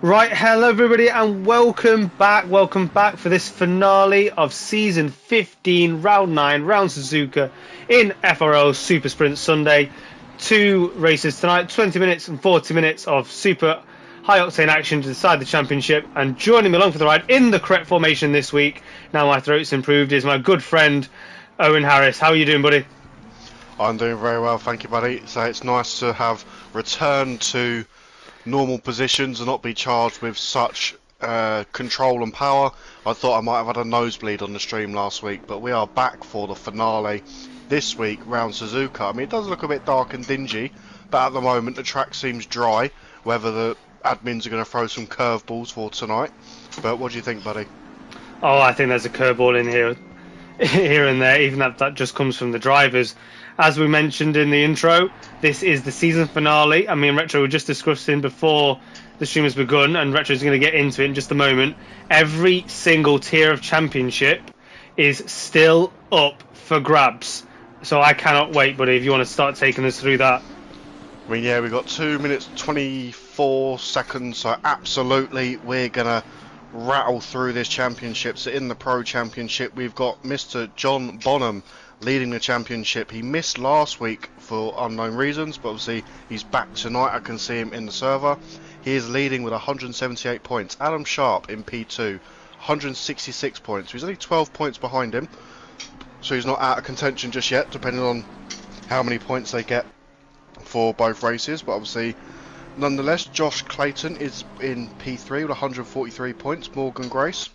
Right, hello everybody and welcome back for this finale of season 15, round 9, round Suzuka in FRL Super Sprint Sunday. Two races tonight, 20 minutes and 40 minutes of super high octane action to decide the championship, and joining me along for the ride in the correct formation this week, now my throat's improved, is my good friend Owen Harris. How are you doing, buddy? I'm doing very well, thank you, buddy. So it's nice to have returned to normal positions and not be charged with such control and power. I thought I might have had a nosebleed on the stream last week, but we are back for the finale this week round Suzuka. I mean, it does look a bit dark and dingy, but at the moment the track seems dry. Whether the admins are going to throw some curveballs for tonight. But what do you think, buddy? Oh, I think there's a curveball in here. Here and there, even that just comes from the drivers. As we mentioned in the intro, this is the season finale. I mean, Retro were just discussing before the stream has begun, and Retro is going to get into it in just a moment. Every single tier of championship is still up for grabs. So I cannot wait, buddy, if you want to start taking us through that. I mean, yeah, we've got 2 minutes 24 seconds, so absolutely we're going to rattle through this championship. So in the Pro Championship, we've got Mr. John Bonham leading the championship. He missed last week for unknown reasons, but obviously he's back tonight. I can see him in the server. He is leading with 178 points. Adam Sharp in P2, 166 points. He's only 12 points behind him, so he's not out of contention just yet, depending on how many points they get for both races. But obviously, nonetheless, Josh Clayton is in P3 with 143 points. Morgan Grace,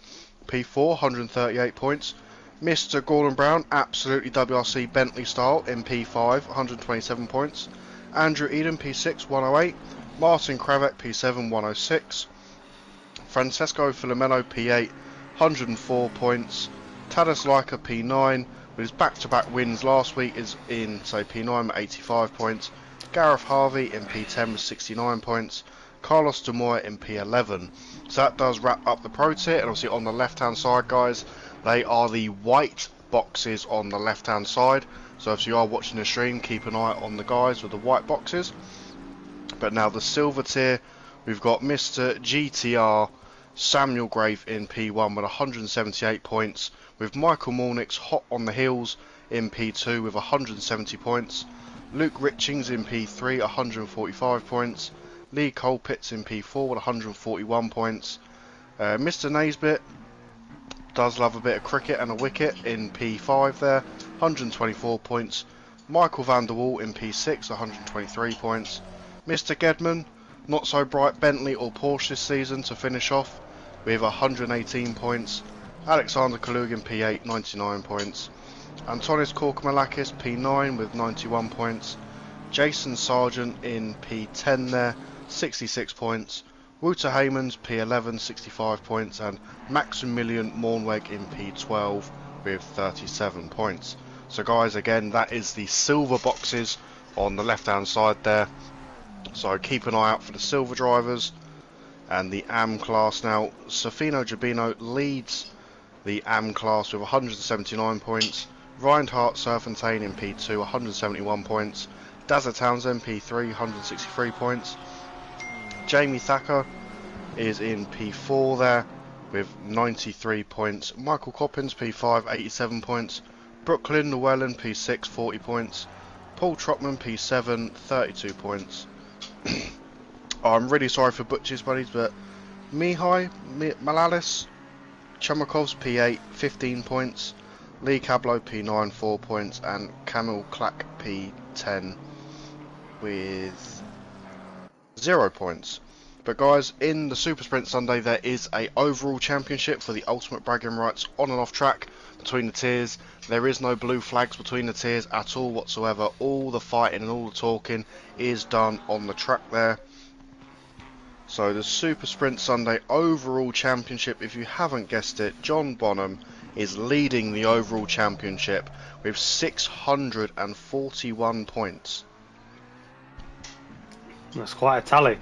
P4, 138 points. Mr. Gordon Brown, absolutely WRC Bentley style, in P5, 127 points. Andrew Eden, P6, 108. Martin Kravek, P7, 106. Francesco Filomeno, P8, 104 points. Tadas Leica, P9, with his back-to-back wins last week, is in, say, P9 with 85 points. Gareth Harvey in P10 with 69 points. Carlos De Moy in P11. So that does wrap up the Pro tier. And obviously on the left-hand side, guys, they are the white boxes on the left-hand side. So if you are watching the stream, keep an eye on the guys with the white boxes. But now the silver tier, we've got Mr. GTR Samuel Grave in P1 with 178 points. With Michael Mornix hot on the heels in P2 with 170 points. Luke Richings in P3, 145 points. Lee Colpitts in P4 with 141 points. Mr. Naisbitt does love a bit of cricket and a wicket in P5 there, 124 points. Michael van der Wal in P6, 123 points. Mr. Gedman, not so bright Bentley or Porsche this season to finish off with 118 points. Alexander Kalug in P8, 99 points. Antonis Korkamalakis P9 with 91 points. Jason Sargent in P10 there, 66 points. Wouter Heymans P11, 65 points. And Maximilian Mornweg in P12 with 37 points. So guys, again, that is the silver boxes on the left hand side there. So keep an eye out for the silver drivers and the AM class. Now, Sofino Gibino leads the AM class with 179 points. Reinhard Serfontaine in P2, 171 points. Dazza Townsend, P3, 163 points. Jamie Thacker is in P4 there with 93 points. Michael Coppins, P5, 87 points. Brooklyn Llewellyn, P6, 40 points. Paul Trotman, P7, 32 points. I'm really sorry for butchers, buddies, but Mihai Malalis Chamakov's P8, 15 points. Lee Cablo P9, 4 points, and Camille Clack P10 with 0 points. But guys, in the Super Sprint Sunday there is a overall championship for the ultimate bragging rights on and off track between the tiers. There is no blue flags between the tiers at all whatsoever. All the fighting and all the talking is done on the track there. So the Super Sprint Sunday overall championship, if you haven't guessed it, John Bonham is leading the overall championship with 641 points. That's quite a tally.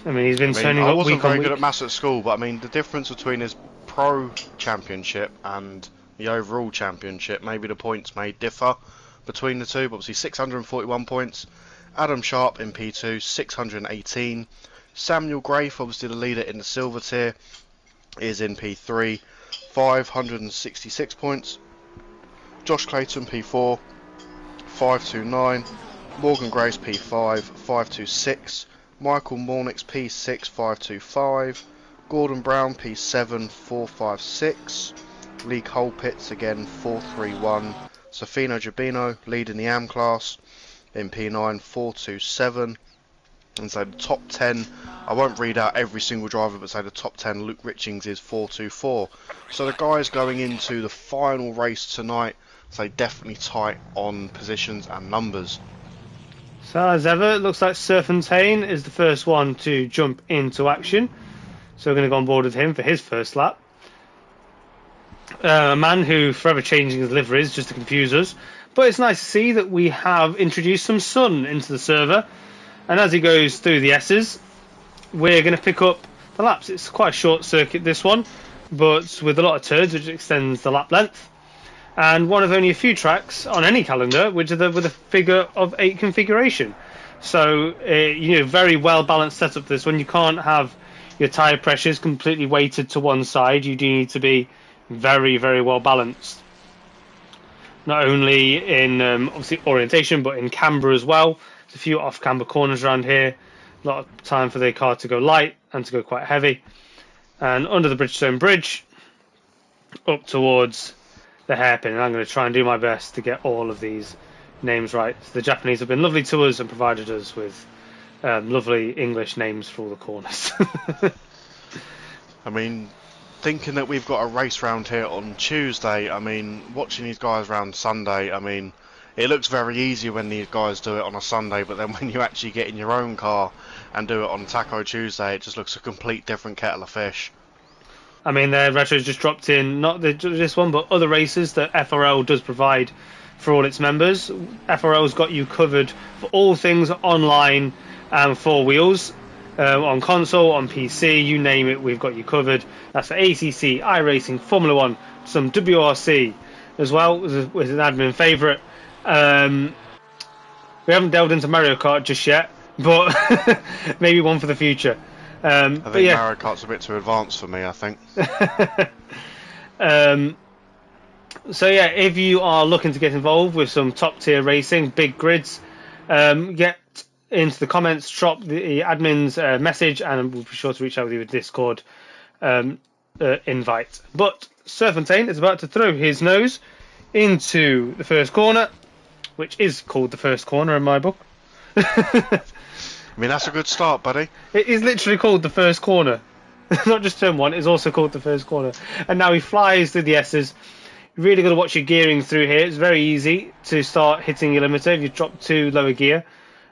I mean, he's been turning I up wasn't week on very week. good at maths at school, but I mean, the difference between his Pro Championship and the overall championship, maybe the points may differ between the two, but obviously 641 points. Adam Sharp in P2, 618. Samuel Grafe, obviously the leader in the silver tier, is in P3, 566 points. Josh Clayton, P4, 529. Morgan Grace, P5, 526. Michael Mornix, P6, 525. Gordon Brown, P7, 456. Lee Colpitts, again, 431. Sofino Gibino, leading the AM class, in P9, 427. And so the top 10, I won't read out every single driver, but say the top 10, Luke Richings is 424. So the guys going into the final race tonight, say definitely tight on positions and numbers. So as ever, it looks like Serpentine is the first one to jump into action. So we're going to go on board with him for his first lap. A man who forever changing his liveries just to confuse us. But it's nice to see that we have introduced some sun into the server. And as he goes through the S's, we're going to pick up the laps. It's quite a short circuit, this one, but with a lot of turns, which extends the lap length. And one of only a few tracks on any calendar which are with a figure of 8 configuration. So, very well balanced setup for this one. You can't have your tyre pressures completely weighted to one side. You do need to be very, very well balanced. Not only in obviously orientation, but in camber as well. There's a few off-camber corners around here. A lot of time for the car to go light and to go quite heavy. And under the Bridgestone Bridge, up towards the hairpin. And I'm going to try and do my best to get all of these names right. So the Japanese have been lovely to us and provided us with lovely English names for all the corners. I mean, thinking that we've got a race round here on Tuesday, I mean, watching these guys round Sunday, I mean, it looks very easy when these guys do it on a Sunday, but then when you actually get in your own car and do it on Taco Tuesday, it just looks a complete different kettle of fish. I mean, their retro's just dropped in, not this one, but other races that FRL does provide for all its members. FRL's got you covered for all things online and four wheels. On console, on PC, you name it, we've got you covered. That's for ACC, iRacing, Formula 1, some WRC as well, was an admin favourite. We haven't delved into Mario Kart just yet, but maybe one for the future. I think Mario Kart's a bit too advanced for me, I think. So yeah, if you are looking to get involved with some top tier racing, big grids, get into the comments, drop the admin's message, and we'll be sure to reach out with you with Discord invite. But Serpentine is about to throw his nose into the first corner, which is called the first corner in my book. I mean, that's a good start, buddy. It is literally called the first corner. Not just turn one, it's also called the first corner. And now he flies through the S's. You've really got to watch your gearing through here. It's very easy to start hitting your limiter if you drop to lower gear.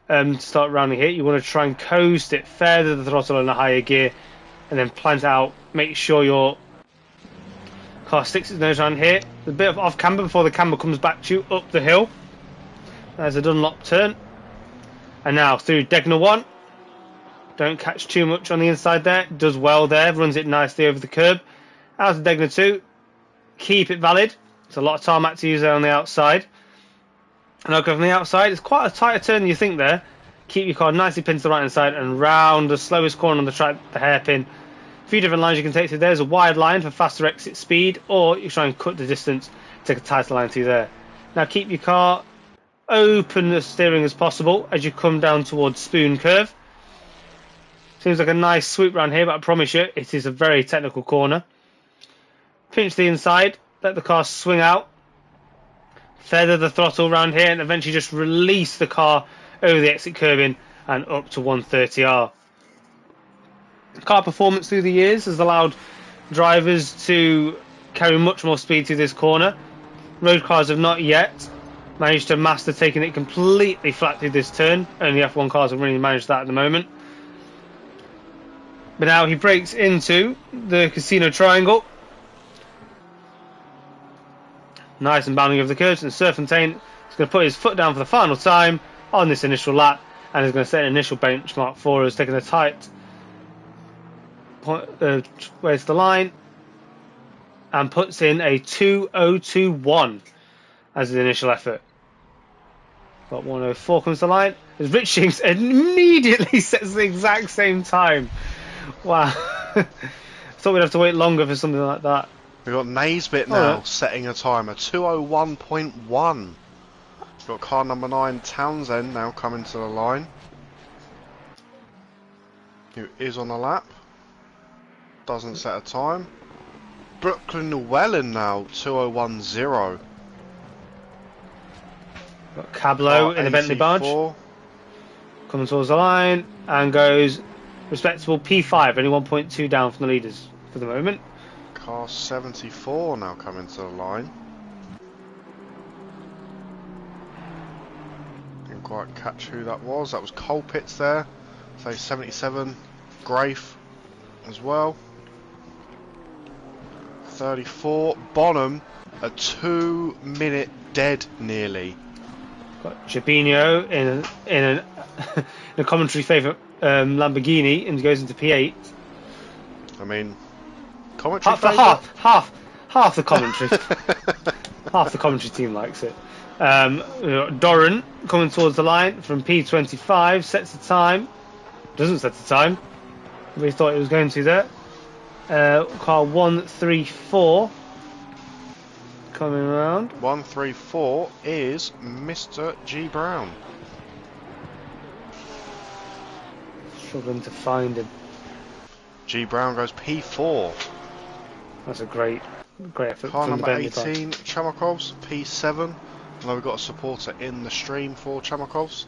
To start rounding here, you want to try and coast it, feather the throttle in a higher gear, and then plant out. Make sure your car sticks its nose around here. A bit of off camber before the camber comes back to you up the hill. There's a Dunlop turn. And now through Degner 1. Don't catch too much on the inside there. Does well there. Runs it nicely over the curb. Out of Degner 2. Keep it valid. It's a lot of tarmac to use there on the outside. And I'll go from the outside. It's quite a tighter turn than you think there. Keep your car nicely pinned to the right hand side and round the slowest corner on the track, the hairpin. A few different lines you can take through. There's a wide line for faster exit speed, or you try and cut the distance, take a tighter line through there. Now keep your car open the steering as possible as you come down towards Spoon Curve. Seems like a nice swoop round here, but I promise you it is a very technical corner. Pinch the inside, let the car swing out, feather the throttle around here, and eventually just release the car over the exit curbing and up to 130R. Car performance through the years has allowed drivers to carry much more speed through this corner. Road cars have not yet managed to master taking it completely flat through this turn. Only F1 cars have really managed that at the moment. But now he breaks into the Casino Triangle. Nice and bounding over the curves, and Serpentine is going to put his foot down for the final time on this initial lap, and is going to set an initial benchmark for us, taking a tight point, where's the line, and puts in a 2:02.1 as his initial effort. Got 104 comes to the line. As Richings immediately sets the exact same time. Wow. Thought we'd have to wait longer for something like that. We've got Naisbit Oh, now no. setting a timer, 2:01.1. We've got car number 9, Townsend, now coming to the line. Who is on the lap. Doesn't set a time. Brooklyn Llewellyn now, 2:01.0. Got Cablo in the Bentley barge. Coming towards the line and goes respectable P5, only 1.2 down from the leaders for the moment. Car 74 now coming to the line. Didn't quite catch who that was. That was Colpitts there. So 77, Grafe as well. 34, Bonham, a 2-minute dead nearly. Got Jabinho in a commentary favourite Lamborghini and goes into P8. I mean, commentary Half the commentary. Half the commentary team likes it. Doran coming towards the line from P25, sets the time. Doesn't set the time. We thought it was going to there. Car 134 coming around. 134 is Mr. G Brown. Struggling to find him. G Brown goes P4. That's a great effort Car from the number Bentley 18, Chamakovs, P7. I know we've got a supporter in the stream for Chamakovs.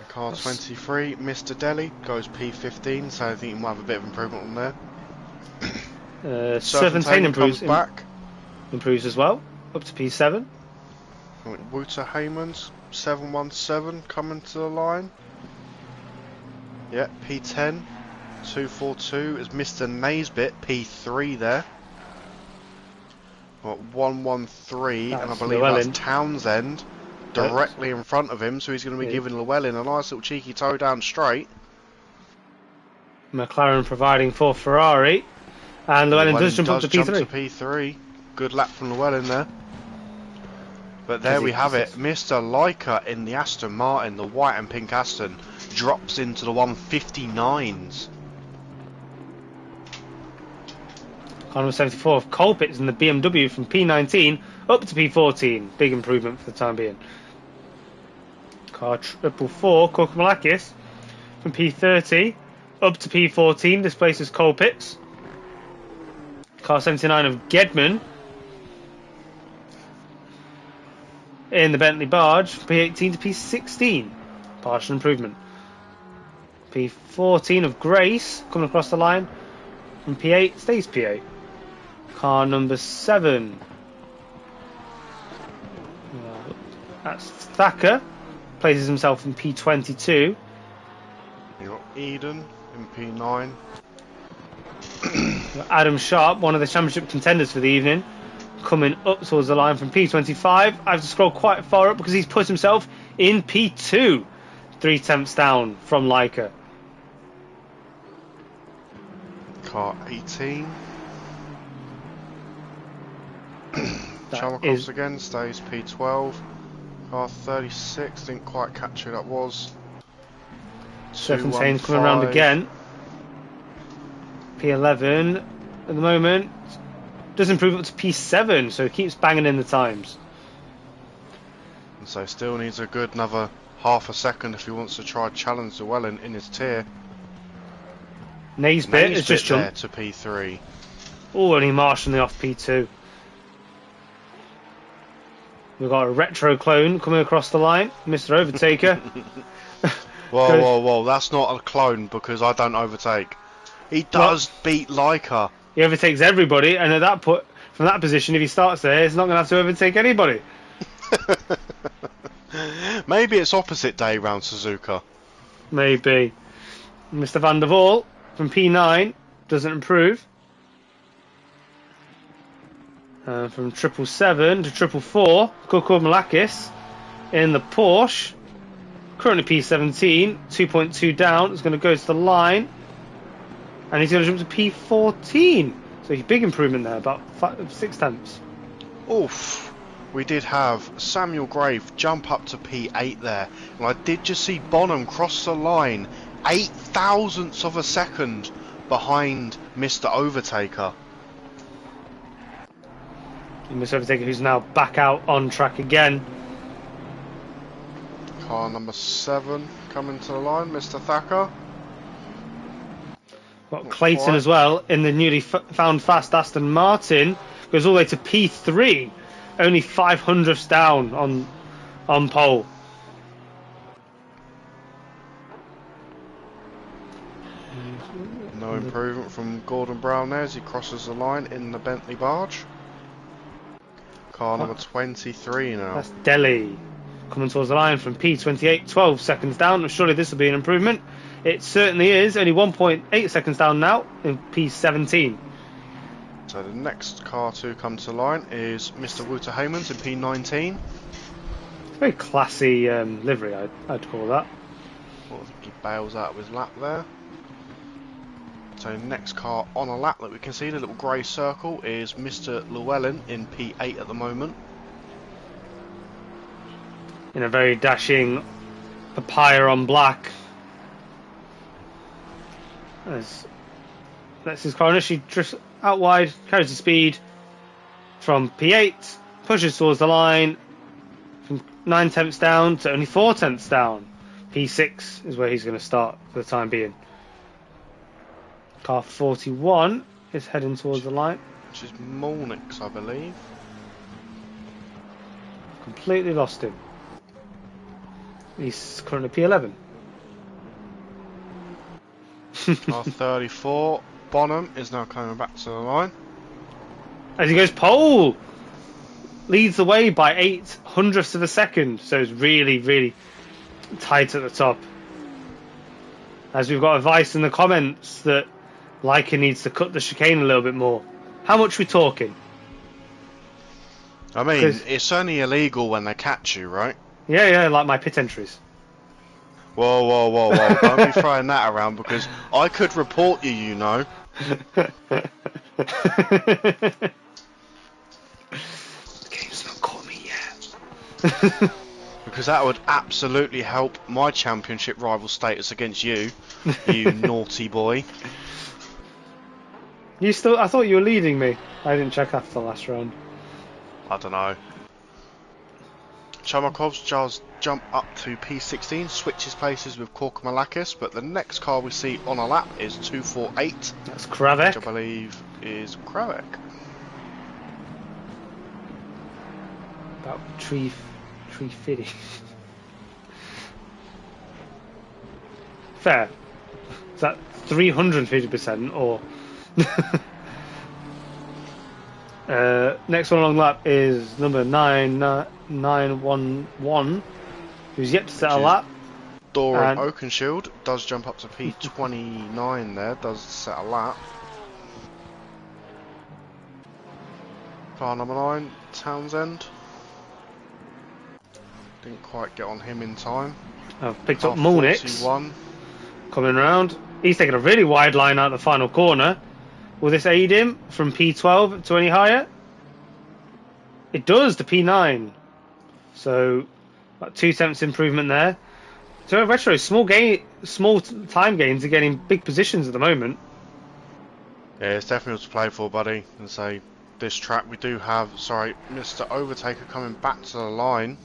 Car 23, Mr. Delhi, goes P15, so I think he might have a bit of improvement on there. Serpentine improves comes back. Improves as well, up to P7. Wouter Haymans, 717, coming to the line. Yeah, P10, 242 is Mr. Naisbit, P3 there. Got 113, and I believe Llewellyn. that's Townsend directly in front of him, so he's going to be giving Llewellyn a nice little cheeky toe down straight. McLaren providing for Ferrari, and Llewellyn does jump up to P3. Good lap from Llewellyn there. But there we have it. Mr. Leica in the Aston Martin, the white and pink Aston, drops into the 159s. Car number 74 of Colpitts in the BMW from P19 up to P14. Big improvement for the time being. Car 444, Kokomalakis from P30 up to P14. Displaces Colpitts. Car 79 of Gedman in the Bentley barge from P18 to P16. Partial improvement. P14 of Grace coming across the line from P8 stays P8. Car number 7. That's Thacker. Places himself in P22. You got Eden in P9. Adam Sharp, one of the championship contenders for the evening, coming up towards the line from P25. I have to scroll quite far up because he's put himself in P2. 3/10 down from Leica. Car 18. Chamakovs again stays P12. Car 36, didn't quite catch who that was. Serpentine coming around again. P11 at the moment. Does improve up to P7, so he keeps banging in the times. And so still needs a good another half a second if he wants to try challenge Llewellyn in his tier. Naisbit has just jumped to P3. Oh, and he marshalling off P2. We've got a retro clone coming across the line, Mr. Overtaker. Whoa, that's not a clone because I don't overtake. He does beat Leica. He overtakes everybody, and at that point, from that position, if he starts there, he's not going to have to overtake anybody. Maybe it's opposite day round Suzuka. Maybe. Mr. Van der Waal from P9 doesn't improve. From 777 to 444, Kokomalakis in the Porsche. Currently P17, 2.2 down. It's going to go to the line. And he's going to jump to P14. So a big improvement there, about 6 tenths. Oof. we did have Samuel Grave jump up to P8 there, and I did just see Bonham cross the line 8 thousandths of a second behind Mr. Overtaker. Mr. Overtaker, who's now back out on track again. Car number 7 coming to the line, Mr. Thacker. Got Clayton as well in the newly found fast Aston Martin. Goes all the way to P3, only 500ths down on pole. No improvement from Gordon Brown there as he crosses the line in the Bentley barge. Car number 23 now. That's Delhi coming towards the line from P28, 12 seconds down. Surely this will be an improvement. It certainly is. Only 1.8 seconds down now in P17. So the next car to come to the line is Mr. Wouter Heymans in P19. Very classy livery, I'd call that. Well, I think he bails out of his lap there. So next car on a lap that we can see, the little grey circle, is Mr. Llewellyn in P8 at the moment. In a very dashing papaya on black. That's his car. She drifts out wide, carries the speed from P8, pushes towards the line from 9 tenths down to only 4 tenths down. P6 is where he's going to start for the time being. Car 41 is heading towards the line. Which is Molnix, I believe. Completely lost him. He's currently P11. Car 34, Bonham is now coming back to the line. As he goes pole, leads the way by 0.08 of a second, so it's really, really tight at the top. As we've got advice in the comments that Leica needs to cut the chicane a little bit more. How much are we talking? I mean, it's only illegal when they catch you, right? Yeah, like my pit entries. Whoa, whoa, whoa, whoa. Don't be throwing that around because I could report you, you know. The game's not caught me yet. Because that would absolutely help my championship rival status against you, you naughty boy. I thought you were leading me. I didn't check after the last round. I don't know. Chomakov's just jump up to P16, switches places with Korkamalakis, but the next car we see on a lap is 248. That's Kravek. Which I believe is Kravek. About tree fitty. Fair. Is that 350% or? Next one along lap is number 911, who's yet to set a lap. Doran Oakenshield does jump up to P29 there, does set a lap. Car number 9, Townsend. Didn't quite get on him in time. I've picked up Molnix 41. Coming around. He's taking a really wide line out the final corner. Will this aid him from P12 to any higher? It does to P9. So about 2 tenths improvement there. So Retro, small time gains are getting big positions at the moment. Yeah, it's definitely to play for, buddy. And say this track we do have, Mr. Overtaker coming back to the line.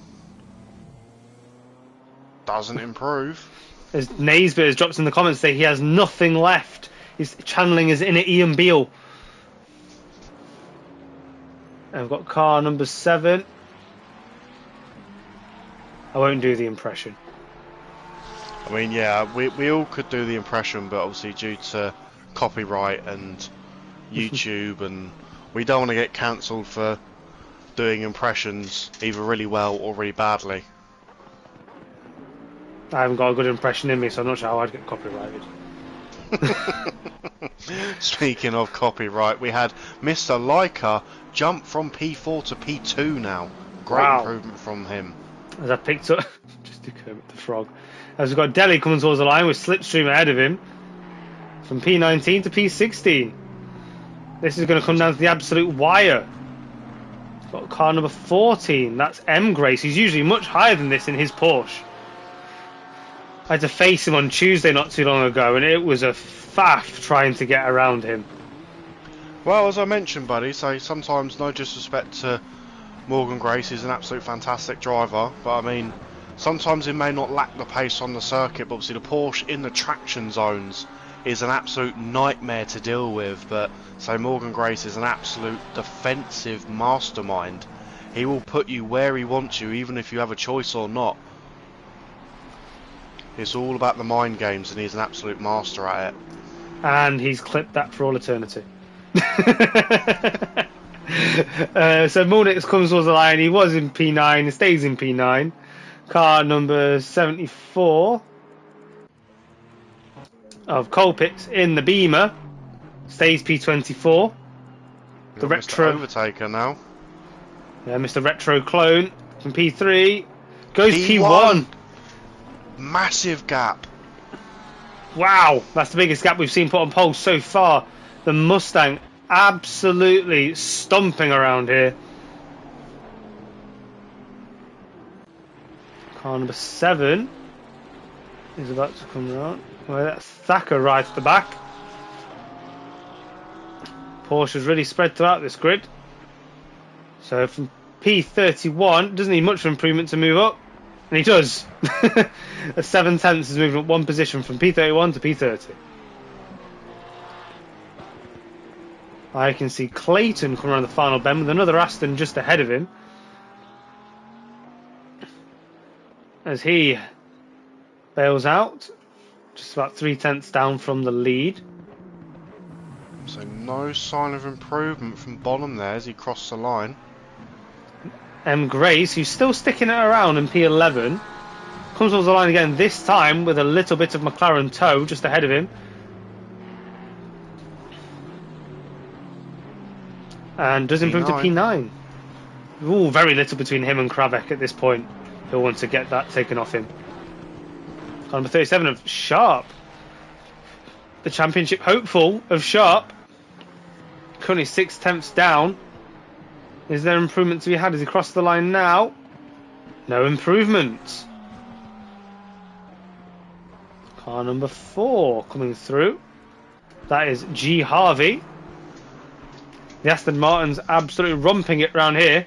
Doesn't improve. As Naisbitt has dropped in the comments that he has nothing left. He's channeling his inner Ian Beale. And I've got car number 7. I won't do the impression. I mean, yeah, we all could do the impression, but obviously due to copyright and YouTube, and we don't want to get cancelled for doing impressions either really well or really badly. I haven't got a good impression in me, so I'm not sure how I'd get copyrighted. Speaking of copyright, we had Mr. Leica jump from P4 to P2 now. Great improvement from him. As I picked up, just to Kermit the Frog, as we've got Delhi coming towards the line with Slipstream ahead of him from P19 to P16. This is going to come down to the absolute wire. Got car number 14. That's M Grace. He's usually much higher than this in his Porsche. I had to face him on Tuesday not too long ago, and it was a faff trying to get around him. Well, as I mentioned, buddy, so sometimes, no disrespect to Morgan Grace, he's an absolute fantastic driver, but I mean, sometimes he may not lack the pace on the circuit, but obviously the Porsche in the traction zones is an absolute nightmare to deal with. But so Morgan Grace is an absolute defensive mastermind. He will put you where he wants you, even if you have a choice or not. It's all about the mind games, and he's an absolute master at it. And he's clipped that for all eternity. So Mulnix comes towards the line. He was in P9, he stays in P9. Car number 74 of Colpitts in the Beamer stays P24. The retro Mr. Overtaker now. Yeah, Mr. Retro Clone from P3 goes P1. Massive gap. Wow, that's the biggest gap we've seen put on pole so far. The Mustang absolutely stomping around here. Car number 7 is about to come around. Well, that's Thacker right at the back. Porsche's really spread throughout this grid. So from P31, doesn't need much of improvement to move up. And he does. A 7/10 is moving up one position from P31 to P30. I can see Clayton come around the final bend with another Aston just ahead of him. As he bails out, just about 3/10 down from the lead. So no sign of improvement from Bonham there as he crossed the line. M Grace, who's still sticking it around in P11, comes towards the line again, this time with a little bit of McLaren tow just ahead of him. And does improve to P9. Ooh, very little between him and Kravek at this point. He'll want to get that taken off him. Car number 37 of Sharp. The championship hopeful of Sharp. Currently 6/10 down. Is there improvement to be had as he crosses the line now? No improvement. Car number 4 coming through. That is G Harvey. The Aston Martin's absolutely romping it round here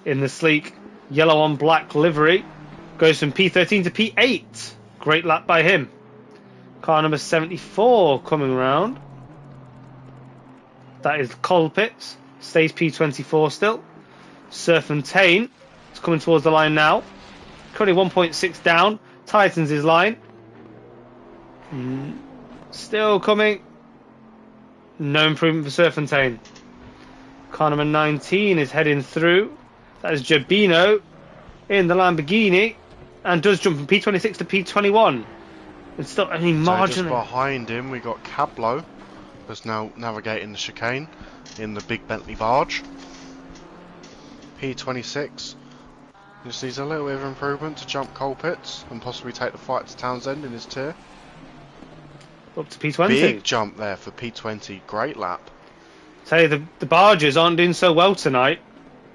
in the sleek yellow on black livery. Goes from P13 to P8. Great lap by him. Car number 74 coming round. That is Colpitts. Stays P24 still. Serfontaine is coming towards the line now. Currently 1.6 down. Tightens his line. Still coming. No improvement for Serfontaine. Car number 19 is heading through. That is Jabino in the Lamborghini. And does jump from P26 to P21. It's still only marginally. So just behind him we got Cablo, who's now navigating the chicane in the big Bentley barge. P26 just needs a little bit of improvement to jump Colpitts and possibly take the fight to Townsend in his tier. Up to P20. Big jump there for P20. Great lap. Tell you, the barges aren't doing so well tonight,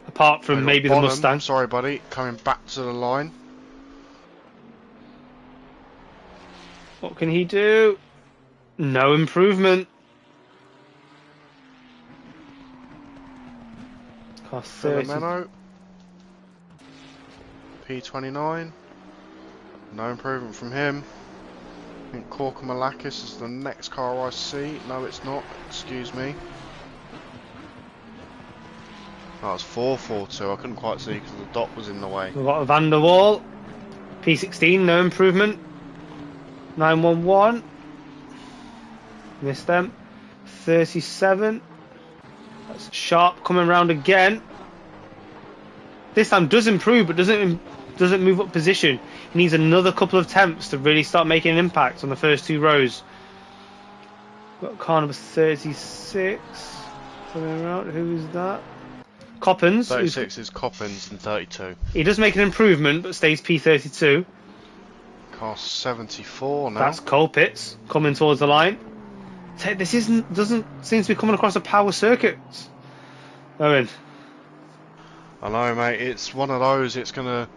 apart from maybe Bonham, the Mustang. Sorry, buddy. Coming back to the line. What can he do? No improvement. Car 30. Filomeno. P29. No improvement from him. I think Korkamalakis is the next car I see. No, it's not. Excuse me. That was 442. I couldn't quite see because the dot was in the way. We've got Van der Waal. P16, no improvement. 911. Missed them. 37. That's Sharp coming round again. This time does improve, but doesn't move up position. He needs another couple of attempts to really start making an impact on the first two rows. Got car number 36 coming around. Who is that? Coppens. 36 is Coppens and 32. He does make an improvement, but stays P32. Car 74 now. That's Colpitts coming towards the line. This doesn't seem to be coming across a power circuit. Owen. I know, mate. It's one of those. It's gonna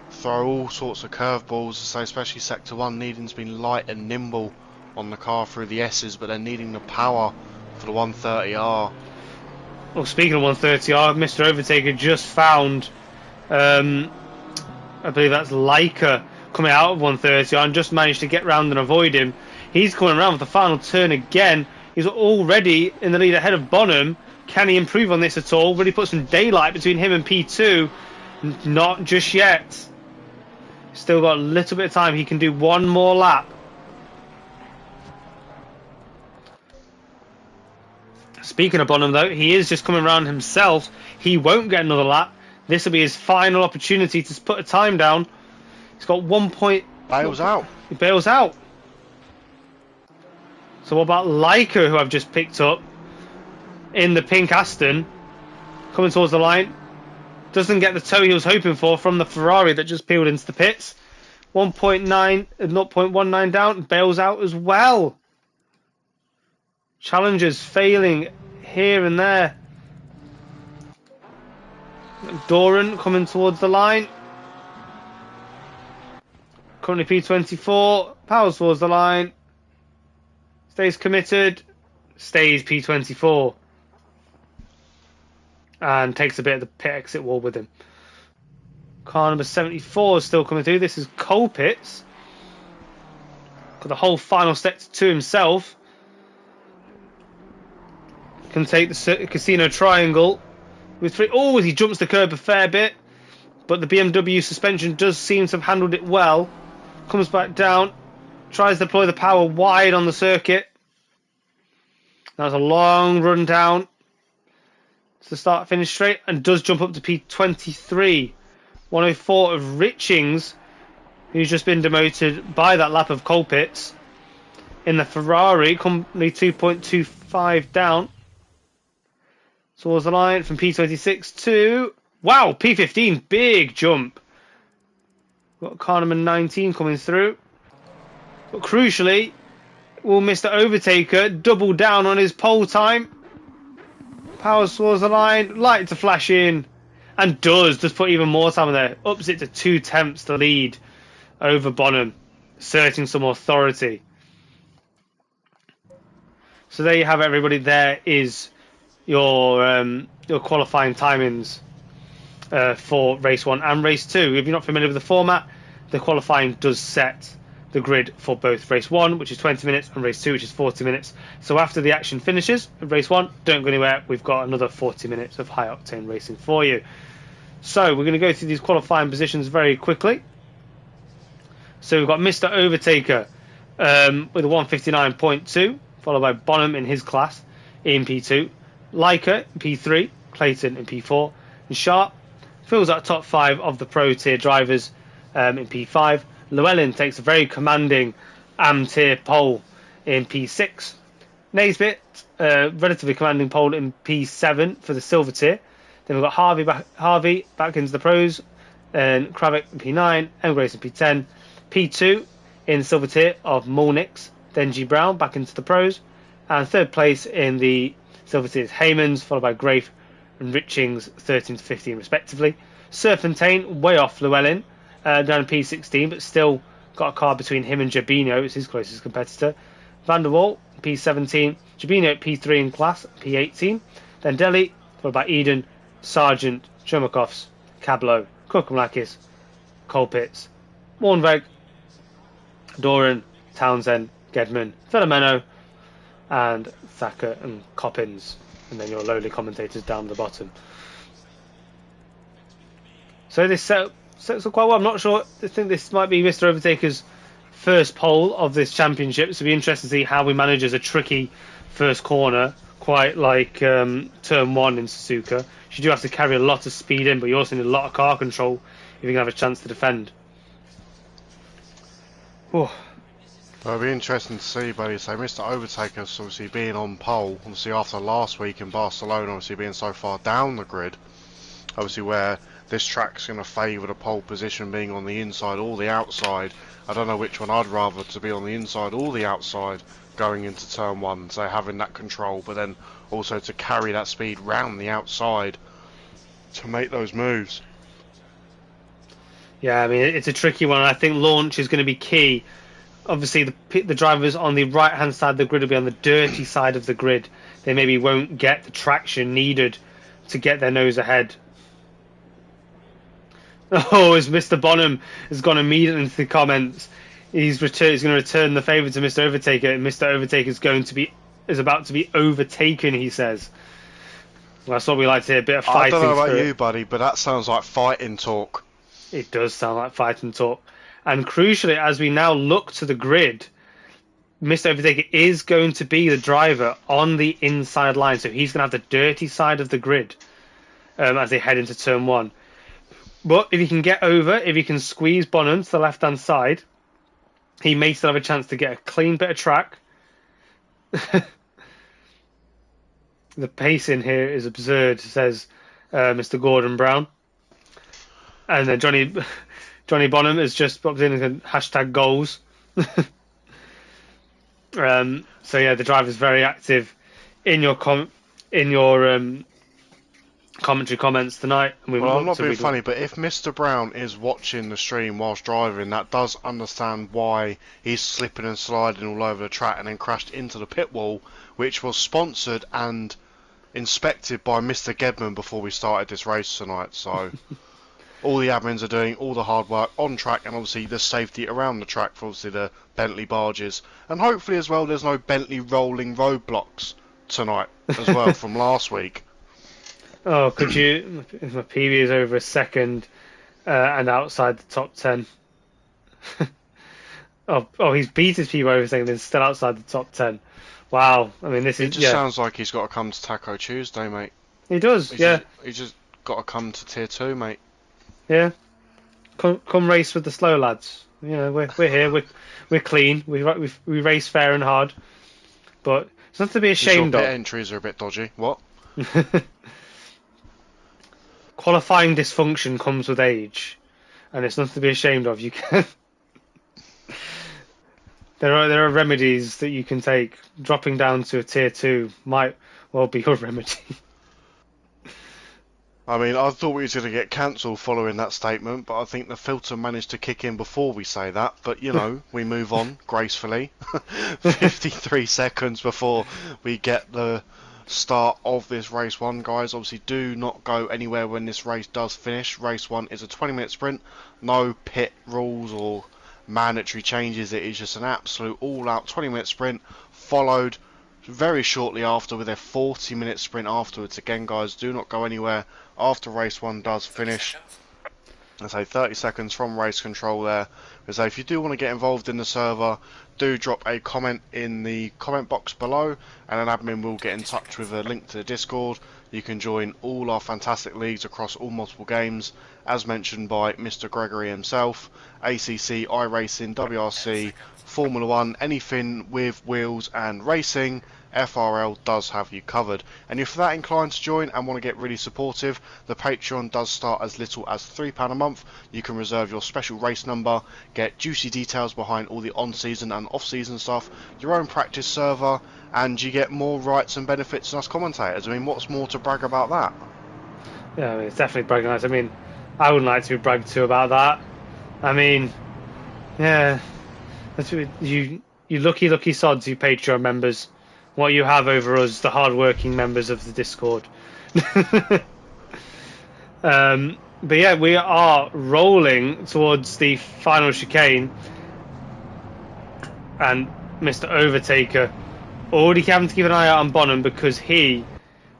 throw all sorts of curveballs. So especially sector 1 needing to be light and nimble on the car through the S's, but then needing the power for the 130R. Well, speaking of 130R, Mr. Overtaker just found, I believe that's Leica coming out of 130R and just managed to get round and avoid him. He's coming around with the final turn again. He's already in the lead ahead of Bonham. Can he improve on this at all? Really put some daylight between him and P2. Not just yet. Still got a little bit of time. He can do one more lap. Speaking of Bonham, though, he is just coming around himself. He won't get another lap. This will be his final opportunity to put a time down. He's got 1 point. Bails out. He bails out. So what about Leica, who I've just picked up in the pink Aston, coming towards the line? Doesn't get the toe he was hoping for from the Ferrari that just peeled into the pits. 0.19 down, bails out as well. Challengers failing here and there. Doran coming towards the line. Currently P24, powers towards the line. Stays committed, stays P24. And takes a bit of the pit exit wall with him. Car number 74 is still coming through. This is Colpitts. Got the whole final sector to himself. Can take the casino triangle with 3. Oh, he jumps the curb a fair bit. But the BMW suspension does seem to have handled it well. Comes back down. Tries to deploy the power wide on the circuit. That was a long run down to start finish straight, and does jump up to P23. 104 of Richings, who's just been demoted by that lap of Colpitts. In the Ferrari, company 2.25 down towards the line from P26 to, wow, P15, big jump. Got car number 19 coming through. But crucially, will Mr. Overtaker double down on his pole time? Powers towards the line, light to flash in, and does put even more time in there. Ups it to 2/10 the lead over Bonham, asserting some authority. So there you have it, everybody. There is your qualifying timings for race 1 and race 2. If you're not familiar with the format, the qualifying does set the grid for both race 1, which is 20 minutes, and race 2, which is 40 minutes. So after the action finishes of race 1, don't go anywhere. We've got another 40 minutes of high octane racing for you. So we're going to go through these qualifying positions very quickly. So we've got Mr. Overtaker with a 159.2, followed by Bonham in his class in P2, Leica in P3, Clayton in P4, and Sharp fills out top 5 of the pro tier drivers in P5. Llewellyn takes a very commanding AM tier pole in P6. Naisbitt, relatively commanding pole in P7 for the silver tier. Then we've got Harvey back into the pros, and Kravick in P9, and Grace in P10. P2 in the silver tier of Molnix, then G Brown back into the pros, and third place in the silver tier is Haymans, followed by Grafe and Richings 13 to 15 respectively. Serpentine way off Llewellyn, down in P16, but still got a car between him and Jabino, it's his closest competitor. Van der Waal, P17, Jabino P3 in class, P18, then Delhi, followed by Eden, Sargent, Chomakovs, Cablo, Kokomlakis, Colpitts, Warnveg, Doran, Townsend, Gedman, Filomeno, and Thacker and Coppins, and then your lowly commentators down the bottom. So this sets up quite well. I'm not sure. I think this might be Mr. Overtaker's first pole of this championship. So it'll be interesting to see how we manage as a tricky first corner, quite like turn 1 in Suzuka. You do have to carry a lot of speed in, but you also need a lot of car control if you can have a chance to defend. Whew. Well, it'll be interesting to see, buddy. So Mr. Overtaker's obviously being on pole, obviously after last week in Barcelona, obviously being so far down the grid, obviously where this track's going to favour the pole position being on the inside or the outside. I don't know which one I'd rather, to be on the inside or the outside going into turn 1, so having that control, but then also to carry that speed round the outside to make those moves. Yeah, I mean, it's a tricky one. I think launch is going to be key. Obviously, the drivers on the right-hand side of the grid will be on the dirty side of the grid. They maybe won't get the traction needed to get their nose ahead. Oh, as Mr. Bonham has gone immediately into the comments, he's going to return the favour to Mr. Overtaker, and Mr. Overtaker is about to be overtaken. He says. Well, that's what we like to hear. A bit of fighting. I don't know about spirit. you, buddy, but that sounds like fighting talk. It does sound like fighting talk. And crucially, as we now look to the grid, Mr. Overtaker is going to be the driver on the inside line, so he's going to have the dirty side of the grid as they head into turn one. But if he can get over, if he can squeeze Bonham to the left-hand side, he may still have a chance to get a clean bit of track. The pace in here is absurd, says Mr. Gordon Brown. And then Johnny Bonham has just popped in and hashtag goals. So yeah, the driver's very active in your commentary comments tonight. And well, I'm not being funny, but if Mr. Brown is watching the stream whilst driving, that does understand why he's slipping and sliding all over the track and then crashed into the pit wall, which was sponsored and inspected by Mr. Gedman before we started this race tonight. So all the admins are doing all the hard work on track, and obviously the safety around the track for obviously the Bentley barges, and hopefully as well there's no Bentley rolling roadblocks tonight as well from last week. Oh, could you? If my PB is over a second and outside the top 10. He's beat his PB over a second and still outside the top 10. Wow. I mean, It just sounds like he's got to come to Taco Tuesday, mate. He does, He's just got to come to Tier 2, mate. Yeah. Come race with the slow lads. Yeah, we're here. We're clean. We race fair and hard. But it's not to be ashamed of. Entries are a bit dodgy. What? Qualifying dysfunction comes with age, and it's nothing to be ashamed of. You can. There are remedies that you can take. Dropping down to a tier 2 might well be your remedy. I mean, I thought we was going to get cancelled following that statement, but I think the filter managed to kick in before we say that. But, you know, we move on gracefully. 53 seconds before we get the start of this race one, guys. Obviously, do not go anywhere when this race does finish. Race one is a 20-minute sprint. No pit rules or mandatory changes. It is just an absolute all-out 20-minute sprint, followed very shortly after with a 40-minute sprint afterwards. Again, guys, do not go anywhere after race one does finish. I say 30 seconds from race control there. So if you do want to get involved in the server, do drop a comment in the comment box below, and an admin will get in touch with a link to the Discord. You can join all our fantastic leagues across all multiple games, as mentioned by Mr. Gregory himself. ACC, iRacing, WRC, Formula 1, anything with wheels and racing, FRL does have you covered. And if you're that inclined to join and want to get really supportive, the Patreon does start as little as £3 a month. You can reserve your special race number, get juicy details behind all the on-season and off-season stuff, your own practice server, and you get more rights and benefits than us commentators. I mean, what's more to brag about that? Yeah, I mean, it's definitely bragging rights. I mean, I wouldn't like to be bragged to about that. I mean, yeah, that's you lucky sods, you Patreon members. What you have over us, the hard-working members of the Discord. But yeah, we are rolling towards the final chicane, and Mr. Overtaker already having to keep an eye out on Bonham because he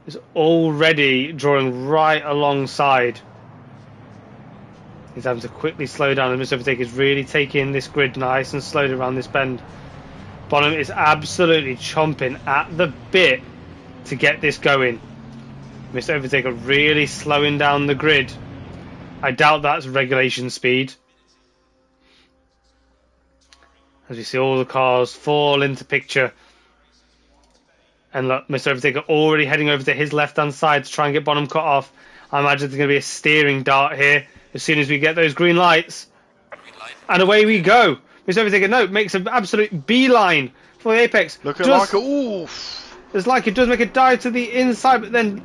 is already drawing right alongside. He's having to quickly slow down, and Mr. Overtaker is really taking this grid nice and slowly around this bend. Bonham is absolutely chomping at the bit to get this going. Mr. Overtaker really slowing down the grid. I doubt that's regulation speed. As we see all the cars fall into picture. And look, Mr. Overtaker already heading over to his left-hand side to try and get Bonham cut off. I imagine there's going to be a steering dart here as soon as we get those green lights. And away we go. Mr. Overtaker, makes an absolute beeline for the apex. Look at like oof. It's like it does make a dive to the inside, but then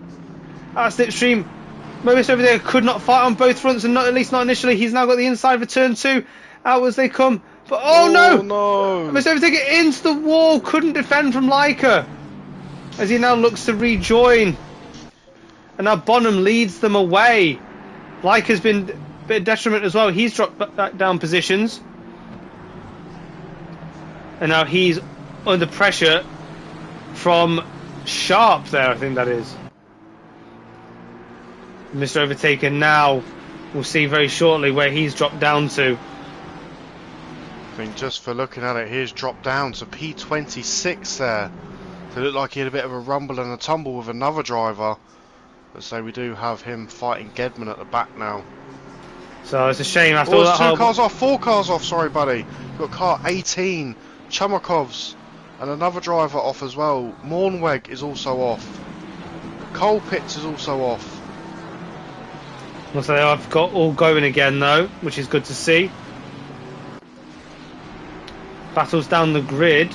slipstream Mobius over there could not fight on both fronts, and not, at least not initially. He's now got the inside of turn 2. Out as they come. But oh no! Mr. Overtaker into the wall. Couldn't defend from Leica. As he now looks to rejoin. And now Bonham leads them away. Leica's been a bit of detriment as well. He's dropped back down positions. And now he's under pressure from Sharp there, I think that is. Mr. Overtaker now, we'll see very shortly where he's dropped down to. I mean, just for looking at it, he's dropped down to P26 there. So it looked like he had a bit of a rumble and a tumble with another driver. But so we do have him fighting Gedman at the back now. So it's a shame after all that. There's 2 cars off, 4 cars off, sorry buddy. You've got car 18, Chumakov's, and another driver off as well. Mornweg is also off. Cole Pitts is also off. Looks like I've got all going again though, which is good to see. Battles down the grid.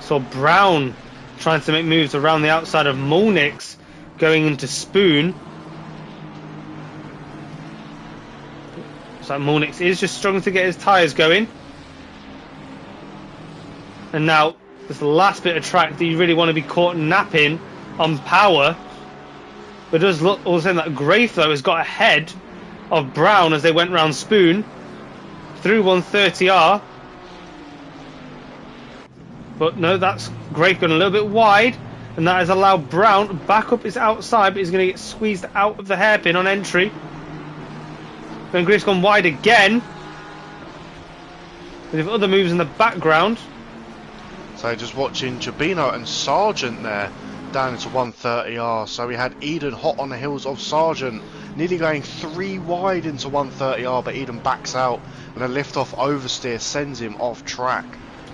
Saw Brown trying to make moves around the outside of Molnix, going into Spoon. So Molnix is just struggling to get his tyres going. And now this the last bit of track that you really want to be caught napping on power. But it does look all of a sudden that Grafe though has got ahead of Brown as they went round Spoon through 130R. But no, that's Grafe going a little bit wide, and that has allowed Brown back up his outside, but he's going to get squeezed out of the hairpin on entry. Then Grafe's gone wide again. With other moves in the background. So just watching Jabino and Sargent there down into 130R. So we had Eden hot on the heels of Sargent, nearly going 3 wide into 130R, but Eden backs out and a lift-off oversteer sends him off track.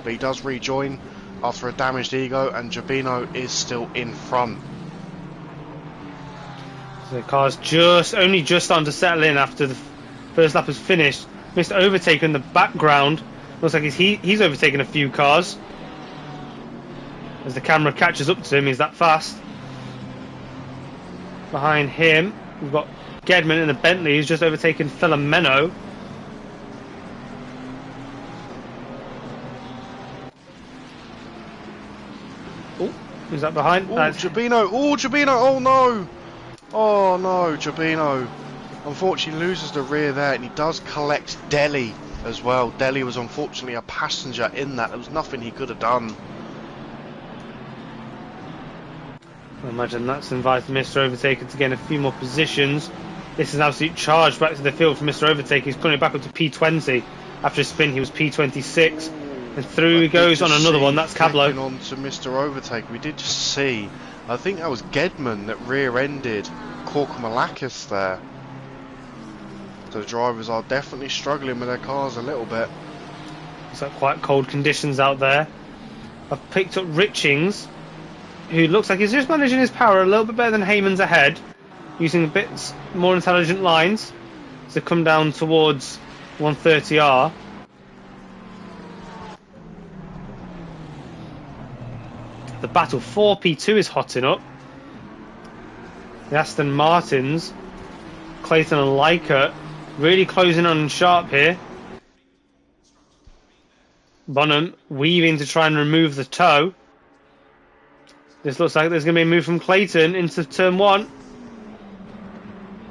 But he does rejoin after a damaged ego, and Jabino is still in front. So the car's only just starting to settle in after the first lap has finished. Mr. Overtaker in the background. Looks like he's overtaken a few cars. As the camera catches up to him, he's that fast. Behind him, we've got Gedman in the Bentley, who's just overtaken Filomeno. Oh, who's that behind? Oh, Jabino! Oh, Jabino! Oh no! Oh no, Jabino. Unfortunately loses the rear there, and he does collect Delhi as well. Delhi was unfortunately a passenger in that. There was nothing he could have done. I imagine that's invited Mr. Overtaker to gain a few more positions. This is an absolute charge back to the field for Mr. Overtaker. He's coming back up to P20. After a spin, he was P26. And through he goes on another one. That's Cablo. On to Mr. Overtaker. We did just see, I think that was Gedman that rear-ended Korkamalakis there. So the drivers are definitely struggling with their cars a little bit. It's like quite cold conditions out there. I've picked up Richings, who looks like he's just managing his power a little bit better than Heyman's ahead, using a bit more intelligent lines to come down towards 130R. The battle for P2 is hotting up. The Aston Martins, Clayton and Leica, really closing on Sharp here. Bonham weaving to try and remove the toe. This looks like there's going to be a move from Clayton into turn 1.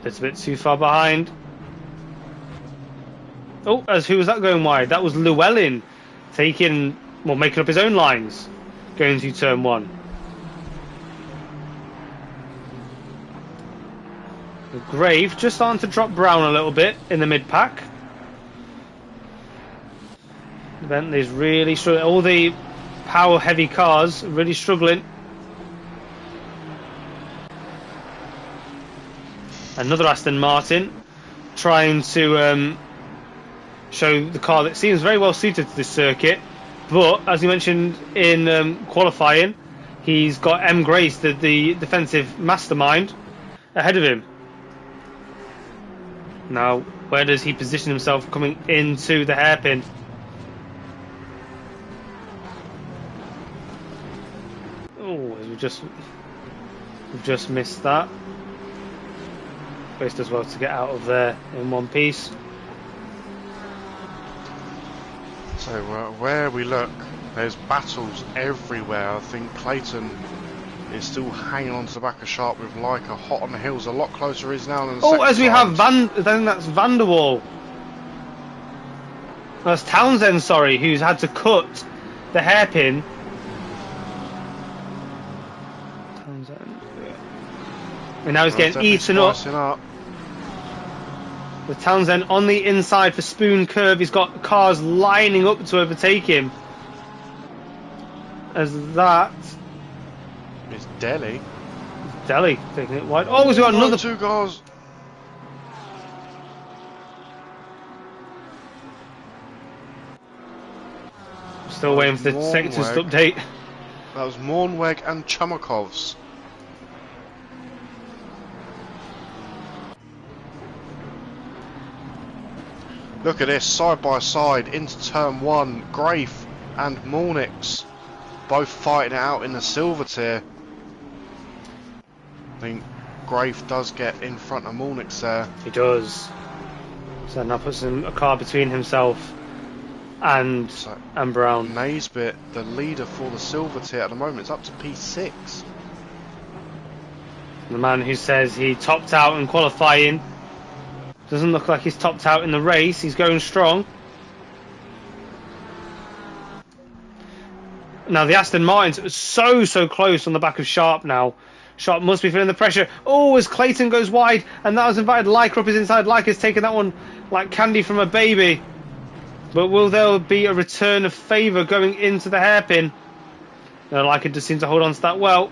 It's a bit too far behind. Oh, who was that going wide? That was Llewellyn making up his own lines going to turn 1. The Grave just starting to drop Brown a little bit in the mid-pack. Bentley's really struggling. All the power-heavy cars really struggling. Another Aston Martin trying to show the car that seems very well suited to this circuit, but as you mentioned in qualifying, he's got M. Grace, the defensive mastermind, ahead of him. Now, where does he position himself coming into the hairpin? Oh, as we just We've just missed that. Grace does well to get out of there in one piece. So where we look, there's battles everywhere. I think Clayton is still hanging on to the back of Sharp with Leica hot on the heels. A lot closer is now than the second as we times. have then that's Vanderwall. That's Townsend, sorry, who's had to cut the hairpin. Townsend. And now he's getting eaten up. With Townsend on the inside for Spoon Curve, he's got cars lining up to overtake him. As that... It's Delhi. Delhi taking it wide. Oh, we've got another... Two cars. Still waiting for the sectors to update. That was Mornweg and Chumakovs. Look at this, side by side, into turn one, Grafe and Mornix, both fighting it out in the silver tier. I think Grafe does get in front of Mornix there. He does. So now puts a car between himself and Brown. Naisbit, the leader for the silver tier at the moment, it's up to P6. The man who says he topped out in qualifying. Doesn't look like he's topped out in the race. He's going strong. Now the Aston Martins are so close on the back of Sharp now. Sharp must be feeling the pressure. Oh, as Clayton goes wide, and that has invited Leica up his inside. Leica's taken that one like candy from a baby. But will there be a return of favour going into the hairpin? No, Leica just seems to hold on to that well.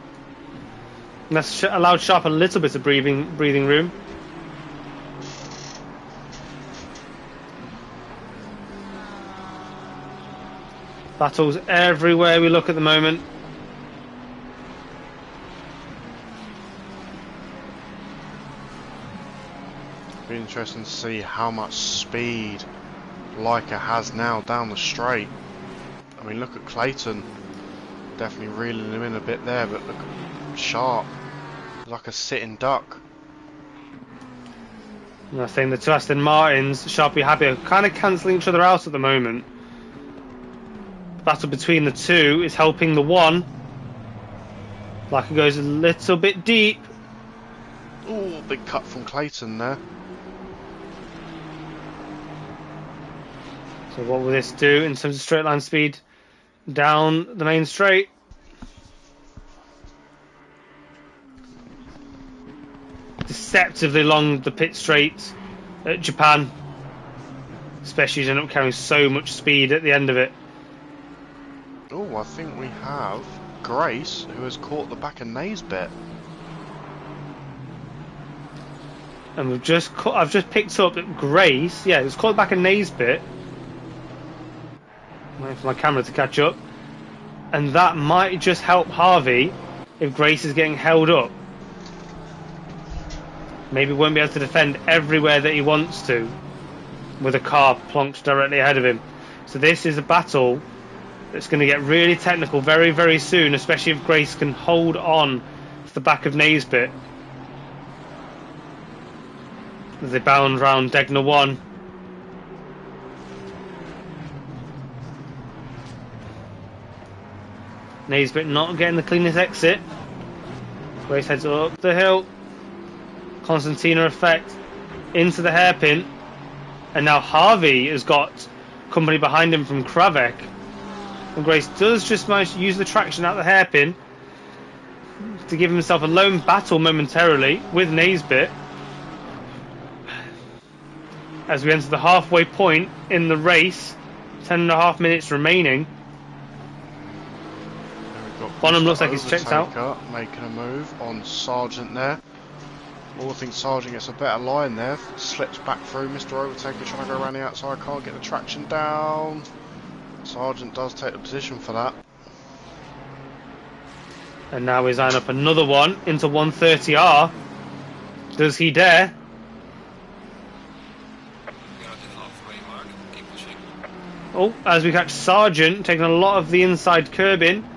And that's allowed Sharp a little bit of breathing room. Battles everywhere we look at the moment. Be interesting to see how much speed Leica has now down the straight. I mean, look at Clayton, definitely reeling him in a bit there, but look at Sharp, like a sitting duck. And I think the two Aston Martins, Sharp and Happy, are kind of cancelling each other out at the moment. Battle between the two is helping the one. Leica goes a little bit deep. Ooh, big cut from Clayton there. So what will this do in terms of straight line speed down the main straight? Deceptively long the pit straight at Japan. Especially as you end up carrying so much speed at the end of it. Oh, I think we have Grace, who has caught the back of Naisbit. And I've just picked up that Grace, yeah, it's caught the back of Naisbit. Waiting for my camera to catch up. And that might just help Harvey if Grace is getting held up. Maybe won't be able to defend everywhere that he wants to with a car plonked directly ahead of him. So this is a battle that's going to get really technical very, very soon, especially if Grace can hold on to the back of Naisbit as they bound round Degner 1. Naisbit not getting the cleanest exit. Grace heads up the hill. Constantina effect into the hairpin. And now Harvey has got company behind him from Kravek. And Grace does just manage to use the traction out the hairpin to give himself a lone battle momentarily with Naisbit. As we enter the halfway point in the race, 10.5 minutes remaining. Bonham looks like he's checked out. Making a move on Sargent there. Oh, I think Sargent gets a better line there. Slips back through. Mr. Overtaker trying to go around the outside. Can't get the traction down. Sargent does take the position for that. And now he's eyeing up another one into 130R. Does he dare? Oh, as we catch Sargent taking a lot of the inside curb in.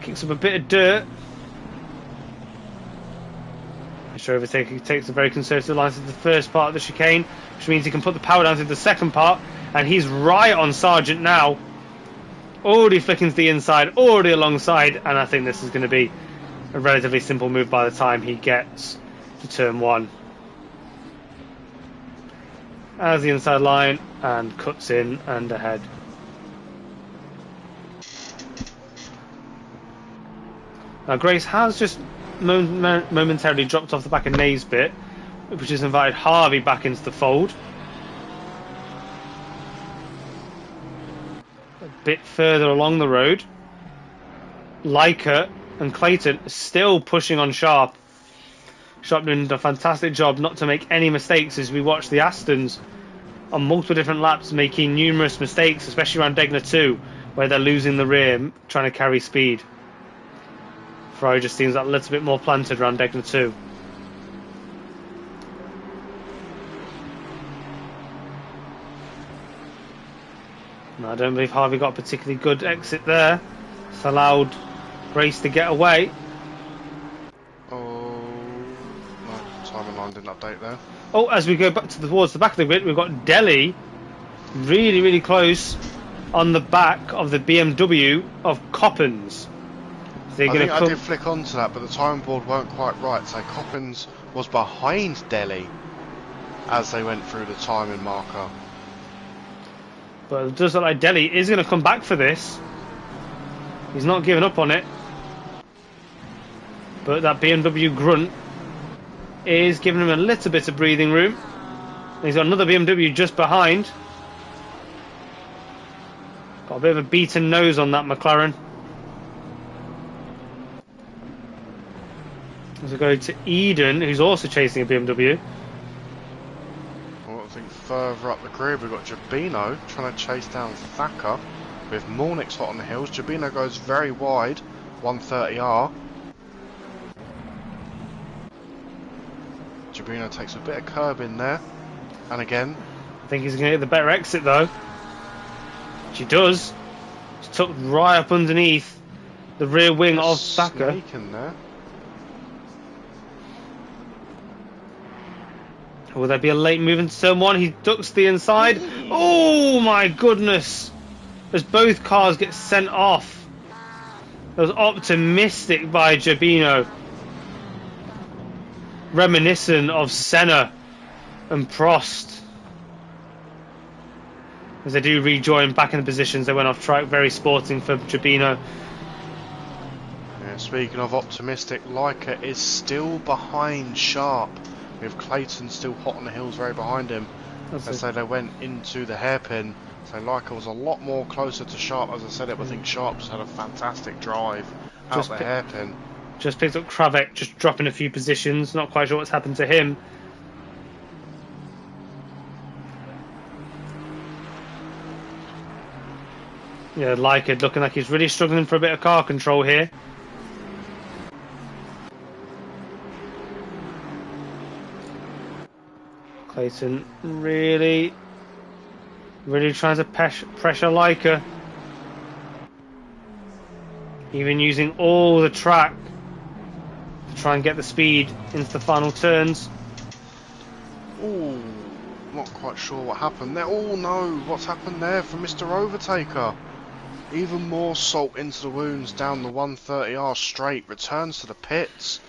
Kicks up a bit of dirt. Mr. Overtaker takes a very conservative line to the first part of the chicane, which means he can put the power down to the second part, and he's right on Sargent now. Already flicking to the inside, already alongside, and I think this is going to be a relatively simple move by the time he gets to turn 1. As the inside line and cuts in and ahead. Now Grace has just momentarily dropped off the back of Naisbit, which has invited Harvey back into the fold. A bit further along the road, Leica and Clayton are still pushing on Sharp. Sharp doing a fantastic job not to make any mistakes as we watch the Astons on multiple different laps making numerous mistakes, especially around Degner 2, where they're losing the rear trying to carry speed. Ferrari just seems a little bit more planted around Degner 2. No, I don't believe Harvey got a particularly good exit there. It's allowed Grace to get away. Oh, no, timing line didn't update there. Oh, as we go back towards the back of the grid, we've got Delhi really, really close on the back of the BMW of Coppens. I think I did flick onto that, but the time board weren't quite right. So Coppens was behind Delhi as they went through the timing marker. But it does look like Delhi is going to come back for this. He's not giving up on it. But that BMW grunt is giving him a little bit of breathing room. He's got another BMW just behind. Got a bit of a beaten nose on that McLaren. As we go to Eden, who's also chasing a BMW. Well, I think further up the grid we've got Jabino trying to chase down Thacker with Mornix hot on the hills. Jabino goes very wide, 130R. Jabino takes a bit of curb in there, and again. I think he's going to get the better exit though. Which he does. He's tucked right up underneath the rear wing of Thacker. Sneaking there. Will there be a late move into turn 1? He ducks the inside. Oh my goodness! As both cars get sent off. That was optimistic by Jabino. Reminiscent of Senna and Prost. As they do rejoin back in the positions they went off track. Very sporting for Jabino. Yeah, speaking of optimistic, Leica is still behind Sharp, with Clayton still hot on the hills very behind him. As they went into the hairpin. So Leica was a lot more closer to Sharp. As I said it, I think Sharp's had a fantastic drive out the hairpin. Just picked up Kravec, just dropping a few positions. Not quite sure what's happened to him. Yeah, Leica looking like he's really struggling for a bit of car control here. Clayton really trying to pressure Leica. Even using all the track to try and get the speed into the final turns. Ooh, not quite sure what happened there. Oh no, what's happened there from Mr. Overtaker? Even more salt into the wounds down the 130R straight. Returns to the pits.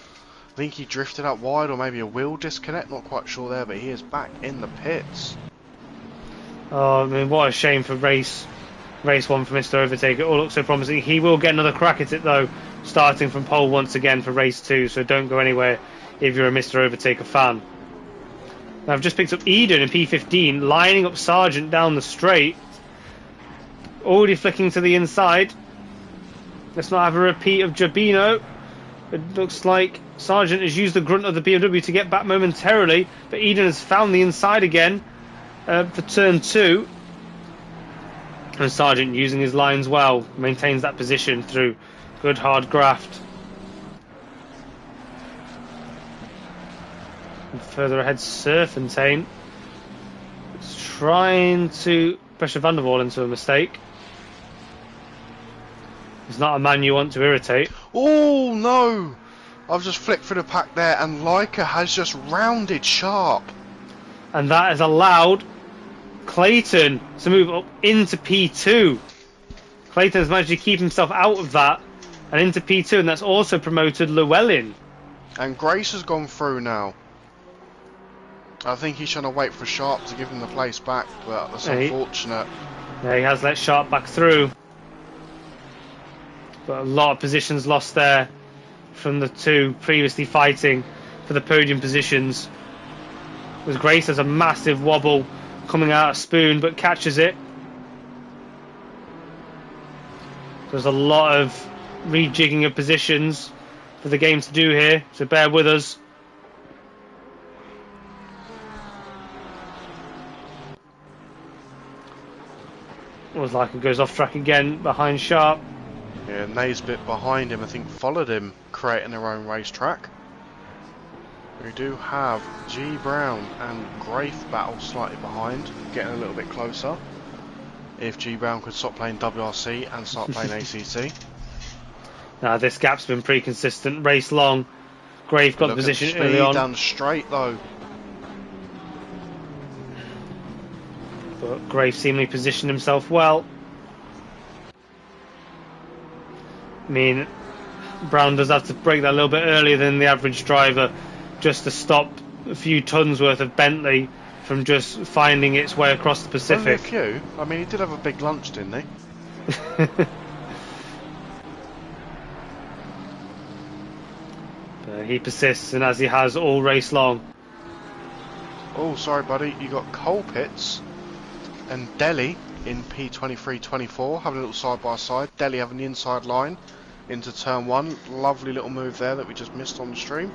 I think he drifted out wide, or maybe a wheel disconnect, not quite sure there, but he is back in the pits. Oh, I mean, what a shame for race 1 for Mr. Overtaker. It all looks so promising. He will get another crack at it though, starting from pole once again for race 2, so don't go anywhere if you're a Mr. Overtaker fan. Now I've just picked up Eden in P15, lining up Sargent down the straight. Already flicking to the inside. Let's not have a repeat of Jabino. It looks like Sargent has used the grunt of the BMW to get back momentarily, but Eden has found the inside again for turn 2. And Sargent using his lines well, maintains that position through good hard graft. And further ahead, Serpentine is trying to pressure Van der Waal into a mistake. He's not a man you want to irritate. Oh no! I've just flicked through the pack there, and Leica has just rounded sharp. And that has allowed Clayton to move up into P2. Clayton has managed to keep himself out of that and into P2, and that's also promoted Llewellyn. And Grace has gone through now. I think he's trying to wait for Sharp to give him the place back, but that's unfortunate. Yeah, he has let Sharp back through. But a lot of positions lost there from the two previously fighting for the podium positions. As Grace has a massive wobble coming out of Spoon, but catches it. There's a lot of rejigging of positions for the game to do here, so bear with us. Looks like it goes off track again behind Sharp. Yeah, Naisbit behind him, I think, followed him, creating their own racetrack. We do have G Brown and Grafe battle slightly behind, getting a little bit closer. If G Brown could stop playing WRC and start playing ACT. Now this gap's been pretty consistent. Race long. Grafe got the position early on. Down straight though. But Grafe seemingly positioned himself well. I mean, Brown does have to break that a little bit earlier than the average driver, just to stop a few tons worth of Bentley from just finding its way across the Pacific. Only a few. I mean, he did have a big lunch, didn't he? But he persists, and as he has all race long. Oh, sorry, buddy. You got Colpitts and Delhi in P23-24 having a little side by side. Delhi having the inside line into turn one. Lovely little move there that we just missed on the stream.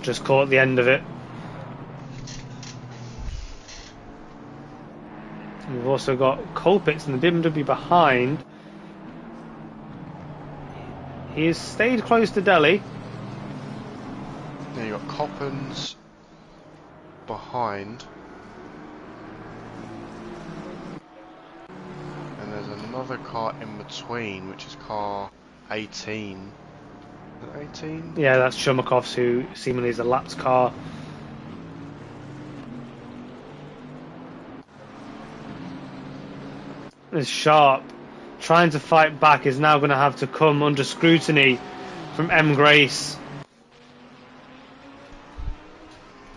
Just caught the end of it. We've also got Colpitts and the BMW behind. He has stayed close to Delhi. There you got Coppens behind. And there's another car in between, which is car 18. Is it 18? Yeah, that's Shumakov's, who seemingly is a lapped car. This Sharp trying to fight back is now going to have to come under scrutiny from M. Grace.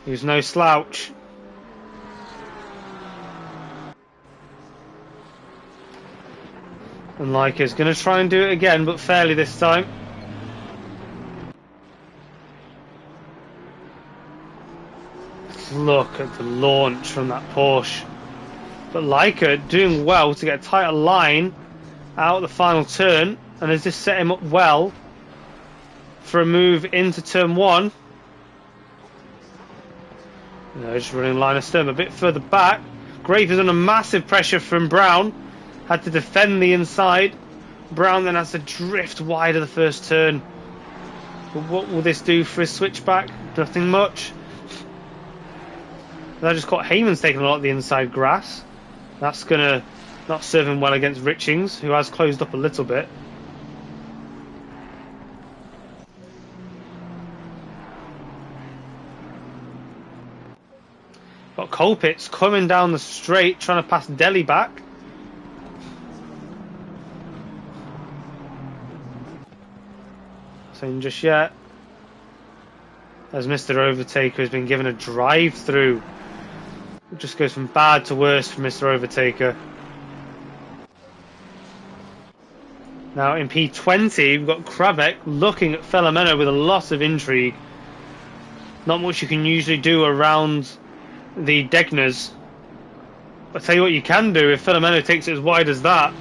He's no slouch. And Leica's going to try and do it again, but fairly this time. Look at the launch from that Porsche. But Leica doing well to get a tighter line out the final turn, and has just set him up well for a move into turn one. Just running line of stern a bit further back. Grafe is under massive pressure from Brown. Had to defend the inside. Brown then has to drift wide of the first turn. But what will this do for his switchback? Nothing much. I just caught Heyman's taking a lot of the inside grass. That's going to not serve him well against Richings, who has closed up a little bit. Got Colpitts coming down the straight, trying to pass Delhi back. Saying just yet. As Mr. Overtaker has been given a drive through. It just goes from bad to worse for Mr. Overtaker. Now in P20, we've got Kravek looking at Felameno with a lot of intrigue. Not much you can usually do around the Degners. I'll tell you what you can do if Felameno takes it as wide as that.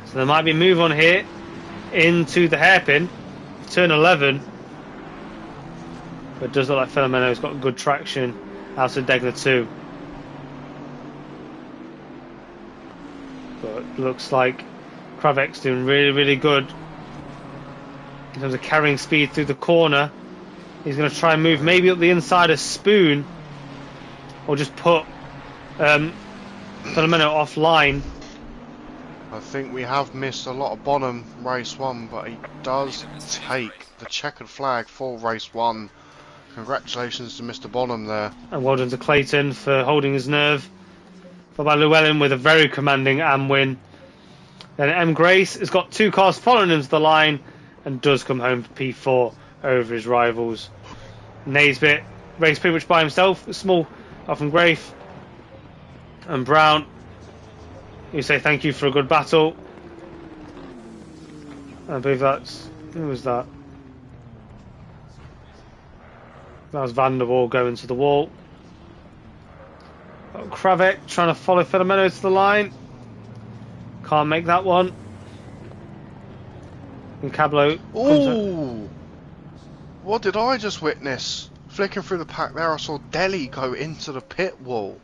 So there might be a move on here into the hairpin, turn 11. But it does look like Felameno's got good traction out of Degner too. But it looks like Kravek's doing really, really good in terms of carrying speed through the corner. He's going to try and move maybe up the inside of Spoon, or just put Felameno offline. I think we have missed a lot of Bonham race 1, but he does take the checkered flag for race 1. Congratulations to Mr. Bonham there. And well done to Clayton for holding his nerve. Followed by Llewellyn with a very commanding AM win. Then M. Grace has got 2 cars following him to the line and does come home for P4 over his rivals. Naisbitt raced pretty much by himself. Small off from Grafe. And Brown, you say thank you for a good battle. I believe that's... Who was that? That was Van der Waal going to the wall. Kravik trying to follow Filomeno to the line. Can't make that one. And Cablo. Ooh! What did I just witness? Flicking through the pack there, I saw Delhi go into the pit wall.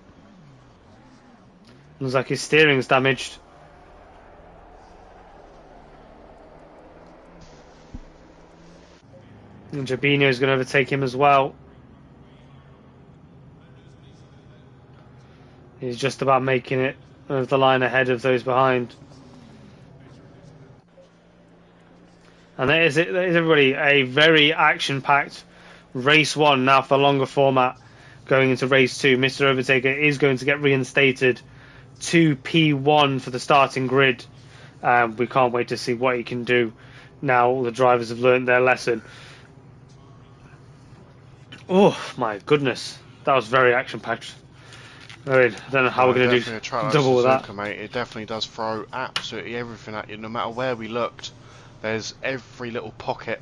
Looks like his steering's damaged. And Jabinho's going to overtake him as well. He's just about making it over the line ahead of those behind. And that is everybody, a very action-packed race 1 now for the longer format going into race 2. Mr. Overtaker is going to get reinstated to P1 for the starting grid. We can't wait to see what he can do now all the drivers have learned their lesson. Oh my goodness, that was very action-packed. I don't know how we're going to do double with that. Mate. It definitely does throw absolutely everything at you. No matter where we looked, there's every little pocket.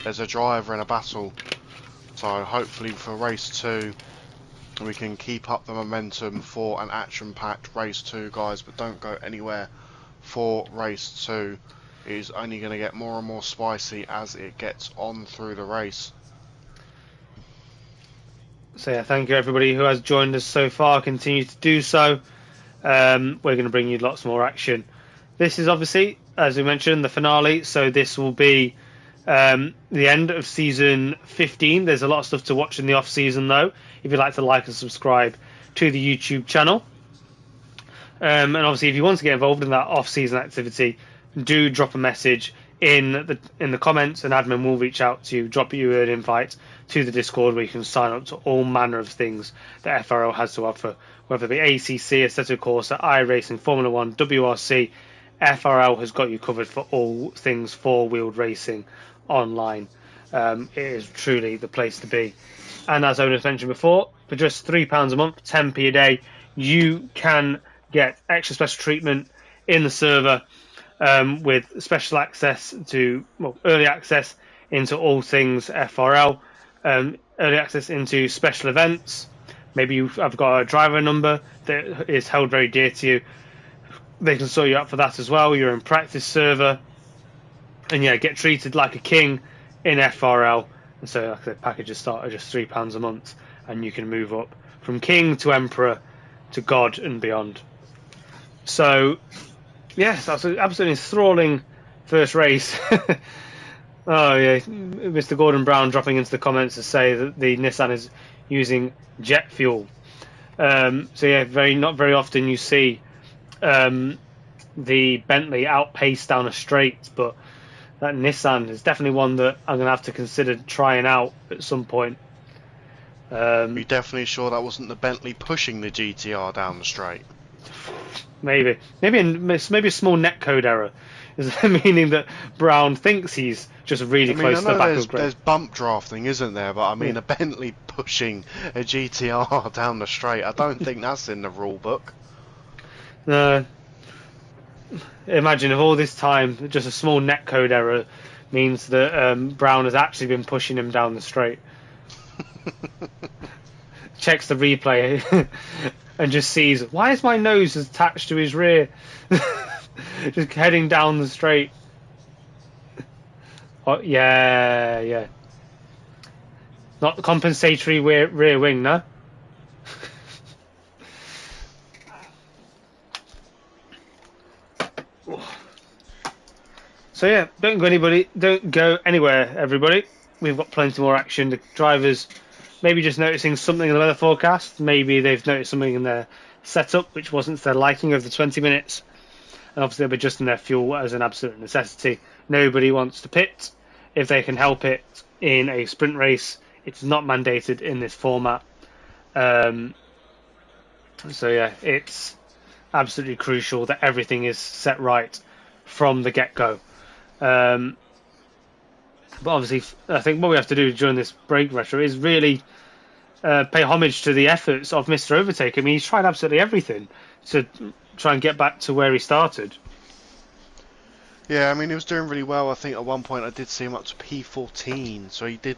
There's a driver in a battle. So hopefully for race 2, we can keep up the momentum for an action-packed race 2, guys. But don't go anywhere for race 2. It is only going to get more and more spicy as it gets on through the race. So yeah, thank you everybody who has joined us so far. Continue to do so. We're going to bring you lots more action. This is obviously, as we mentioned, the finale. So this will be the end of season 15. There's a lot of stuff to watch in the off season though. If you'd like to like and subscribe to the YouTube channel. And obviously if you want to get involved in that off season activity, do drop a message in the comments and admin will reach out to you, drop you an invite to the Discord where you can sign up to all manner of things that FRL has to offer, whether it be ACC, Assetto Corsa, iRacing, Formula 1, WRC. FRL has got you covered for all things four-wheeled racing online. It is truly the place to be. And as Owen's mentioned before, for just £3 a month, 10p a day, you can get extra special treatment in the server with special access to, early access into all things FRL, early access into special events. Maybe I've got a driver number that is held very dear to you. They can sort you out for that as well. You're in practice server. And yeah, get treated like a king in FRL. And so, like I said, packages start at just £3 a month. And you can move up from king to emperor to god and beyond. So, yes, that's an absolutely enthralling first race. Oh, yeah. Mr. Gordon Brown dropping into the comments to say that the Nissan is using jet fuel. So, yeah, not very often you see the Bentley outpace down a straight, but that Nissan is definitely one that I'm going to have to consider trying out at some point. You definitely sure that wasn't the Bentley pushing the GTR down the straight? Maybe a small netcode error, meaning that Brown thinks he's just really close to the back of Greg. There's bump drafting, isn't there? But I mean, a Bentley pushing a GTR down the straight, I don't think that's in the rule book. No. Imagine if all this time just a small netcode error means that Brown has actually been pushing him down the straight. Checks the replay and just sees, why is my nose attached to his rear? Just heading down the straight. Oh, yeah. Not the compensatory rear wing, no? So yeah, don't go anywhere, everybody. We've got plenty more action. The drivers maybe just noticing something in the weather forecast. Maybe they've noticed something in their setup which wasn't to their liking over the 20 minutes. and obviously they'll be adjusting their fuel as an absolute necessity. Nobody wants to pit if they can help it in a sprint race. It's not mandated in this format. So yeah, it's absolutely crucial that everything is set right from the get-go. But obviously, I think what we have to do during this break, Retro, is really pay homage to the efforts of Mr. Overtaker. I mean, he's tried absolutely everything to try and get back to where he started. Yeah, I mean, he was doing really well. I think at one point I did see him up to P14, so he did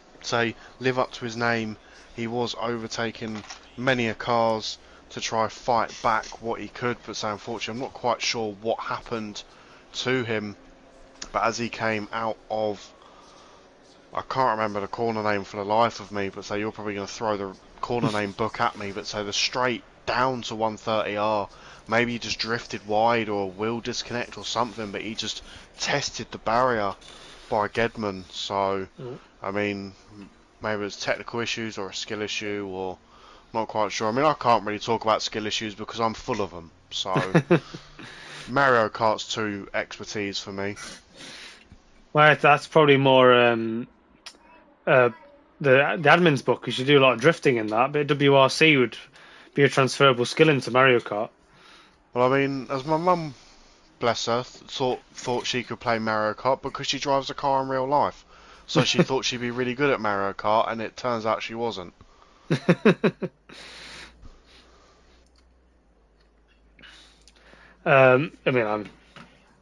live up to his name. He was overtaking many a cars to try fight back what he could, but so unfortunately I'm not quite sure what happened to him. But as he came out of, I can't remember the corner name for the life of me, but so you're probably going to throw the corner name book at me, but so the straight down to 130R, maybe he just drifted wide or a wheel disconnect or something, but he just tested the barrier by Gedman. So I mean, maybe it's technical issues or a skill issue, or not quite sure. I mean, I can't really talk about skill issues because I'm full of them. So Mario Kart's too expertise for me. Well, that's probably more the admin's book, because you do a lot of drifting in that, but WRC would be a transferable skill into Mario Kart. Well, I mean, as my mum, bless her, thought she could play Mario Kart because she drives a car in real life. So she thought she'd be really good at Mario Kart, and it turns out she wasn't. I mean, I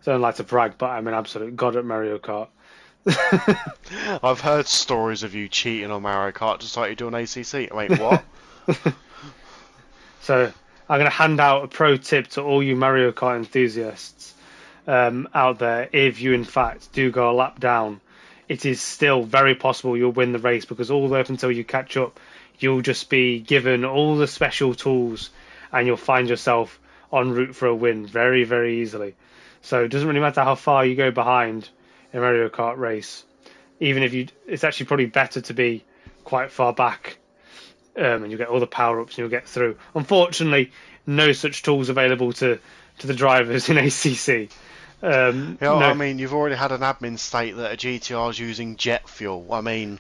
don't like to brag, but I'm an absolute god at Mario Kart. I've heard stories of you cheating on Mario Kart just like you do on ACC. Wait, what? So I'm going to hand out a pro tip to all you Mario Kart enthusiasts out there. If you in fact do go a lap down, it is still very possible you'll win the race, because all the way up until you catch up, you'll just be given all the special tools and you'll find yourself en route for a win very, very easily. So it doesn't really matter how far you go behind in a Mario Kart race. Even if it's actually probably better to be quite far back, and you'll get all the power-ups and you'll get through. Unfortunately, no such tools available to the drivers in ACC. No. I mean, you've already had an admin state that a GTR is using jet fuel. I mean,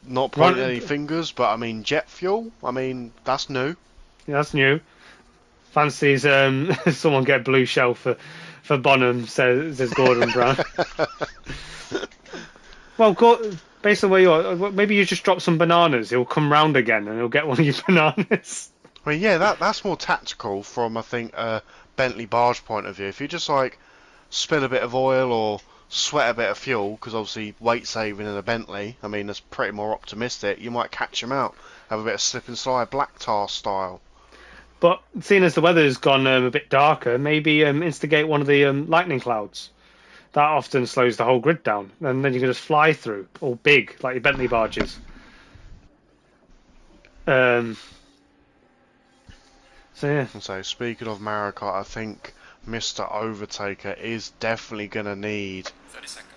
not pointing any fingers, but I mean, jet fuel? I mean, that's new. Yeah, that's new. Fancies someone get blue shell for Bonham, says Gordon Brown. Well, based on where you are, maybe you just drop some bananas. He'll come round again and he'll get one of your bananas. Well, yeah, that's more tactical from, I think, a Bentley barge point of view. If you just like spill a bit of oil or sweat a bit of fuel, because obviously weight saving in a Bentley, I mean, that's pretty more optimistic. You might catch him out, have a bit of slip and slide, black tar style. But seeing as the weather's gone a bit darker, maybe instigate one of the lightning clouds. That often slows the whole grid down, and then you can just fly through, all big, like your Bentley barges. So yeah. So speaking of Mario Kart, I think Mr. Overtaker is definitely going to need 30 seconds.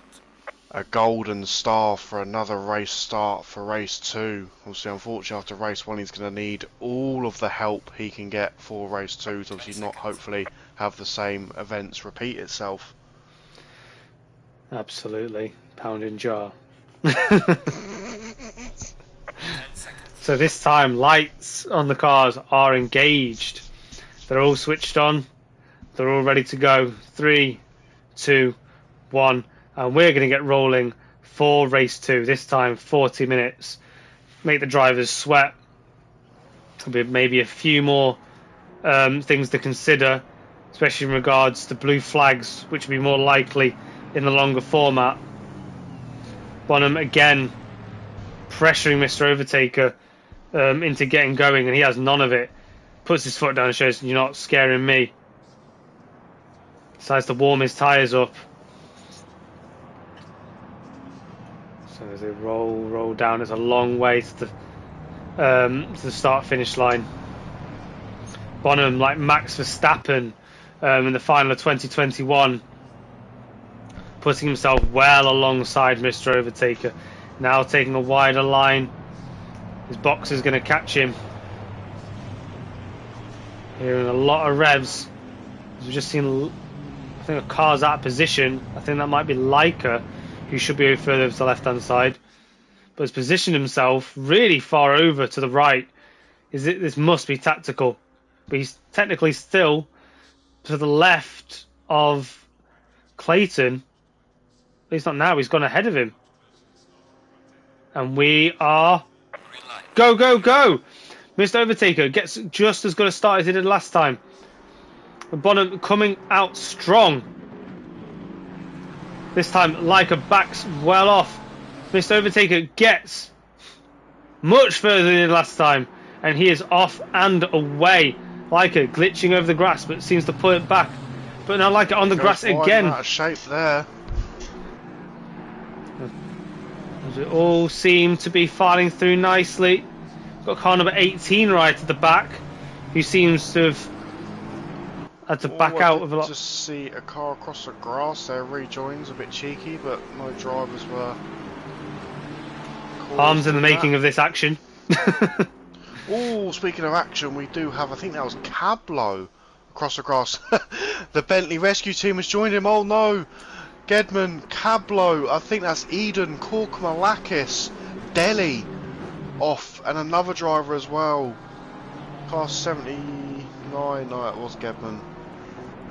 A golden star for another race start for race 2. Obviously, unfortunately, after race 1, he's going to need all of the help he can get for race 2 to obviously not hopefully have the same events repeat itself. Absolutely. Pounding jar. So this time, lights on the cars are engaged. They're all switched on. They're all ready to go. 3, 2, 1. And we're going to get rolling for race 2. This time, 40 minutes. Make the drivers sweat. There'll be maybe a few more things to consider, especially in regards to blue flags, which will be more likely in the longer format. Bonham again pressuring Mr. Overtaker into getting going, and he has none of it. Puts his foot down and shows, you're not scaring me. Decides to warm his tyres up. So as they roll down, it's a long way to the start-finish line. Bonham, like Max Verstappen in the final of 2021, putting himself well alongside Mr. Overtaker. Now taking a wider line. His boxer's going to catch him. Hearing a lot of revs. We've just seen, I think, a car's out of position. I think that might be Leica, who should be further to the left-hand side, but has positioned himself really far over to the right. This must be tactical, but he's technically still to the left of Clayton. At least not now. He's gone ahead of him, and we are go, go, go. Mr. Overtaker gets just as good a start as he did last time. Bonham coming out strong. This time, Leica backs well off. Mr. Overtaker gets much further than last time, and he is off and away. Leica glitching over the grass, but seems to pull it back. But now Leica on the grass again. Out of shape there. As it all seem to be filing through nicely. Got car number 18 right at the back, who seems to have had to back out of a lot. Just see a car across the grass there, rejoins, a bit cheeky, but no drivers were. Arms in the making of this action. Oh, speaking of action, we do have, I think that was Cablo across the grass. The Bentley rescue team has joined him. Oh no, Gedman, Cablo, I think that's Eden, Korkmalakis, Delhi off, and another driver as well. Car 79, no, it was Gedman.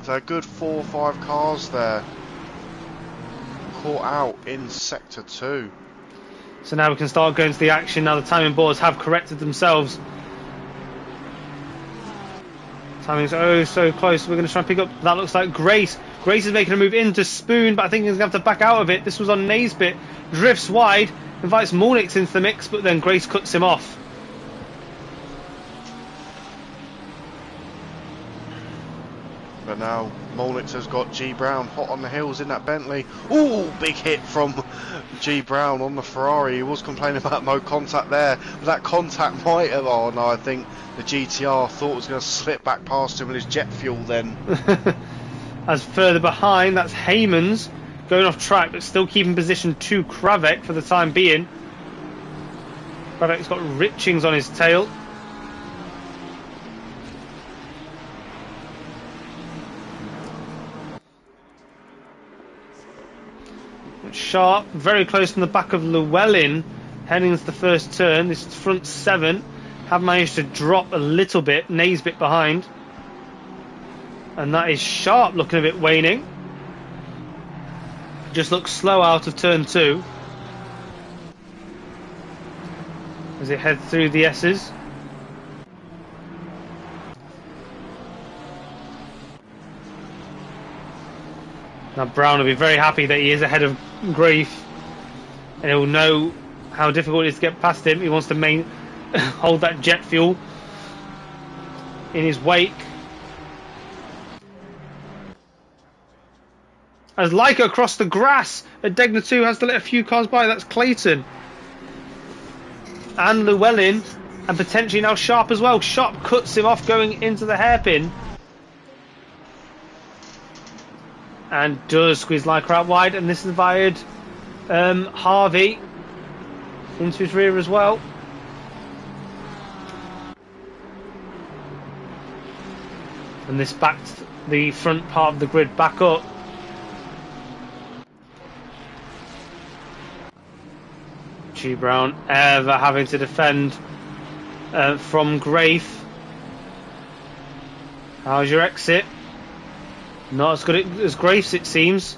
So a good 4 or 5 cars there caught out in sector 2. So now we can start going to the action. Now the timing boards have corrected themselves. Timing's oh so close. We're going to try and pick up. That looks like Grace. Grace is making a move into Spoon, but I think he's going to have to back out of it. This was on Naisbit. Drifts wide, invites Mornix into the mix, but then Grace cuts him off. But now Molnix has got G Brown hot on the heels in that Bentley. Ooh, big hit from G Brown on the Ferrari. He was complaining about no contact there, but that contact might have. Oh no, I think the GTR thought it was going to slip back past him with his jet fuel then. As further behind, that's Heymans going off track, but still keeping position to Kravek for the time being. Kravek's got Richings on his tail. Sharp, very close from the back of Llewellyn, heading into the first turn. This front 7 have managed to drop a little bit, Naisbit behind, and that is Sharp looking a bit waning. Just looks slow out of turn 2 as it heads through the S's. Now Brown will be very happy that he is ahead of Grafe, and he'll know how difficult it is to get past him. He wants to hold that jet fuel in his wake. As Leica across the grass at Degner 2 has to let a few cars by. That's Clayton and Llewellyn, and potentially now Sharp as well. Sharp cuts him off going into the hairpin, and does squeeze Leica out wide, and this is via Harvey into his rear as well. And this backed the front part of the grid back up. G Brown ever having to defend from Grafe. How's your exit? Not as good as Grafe's, it seems.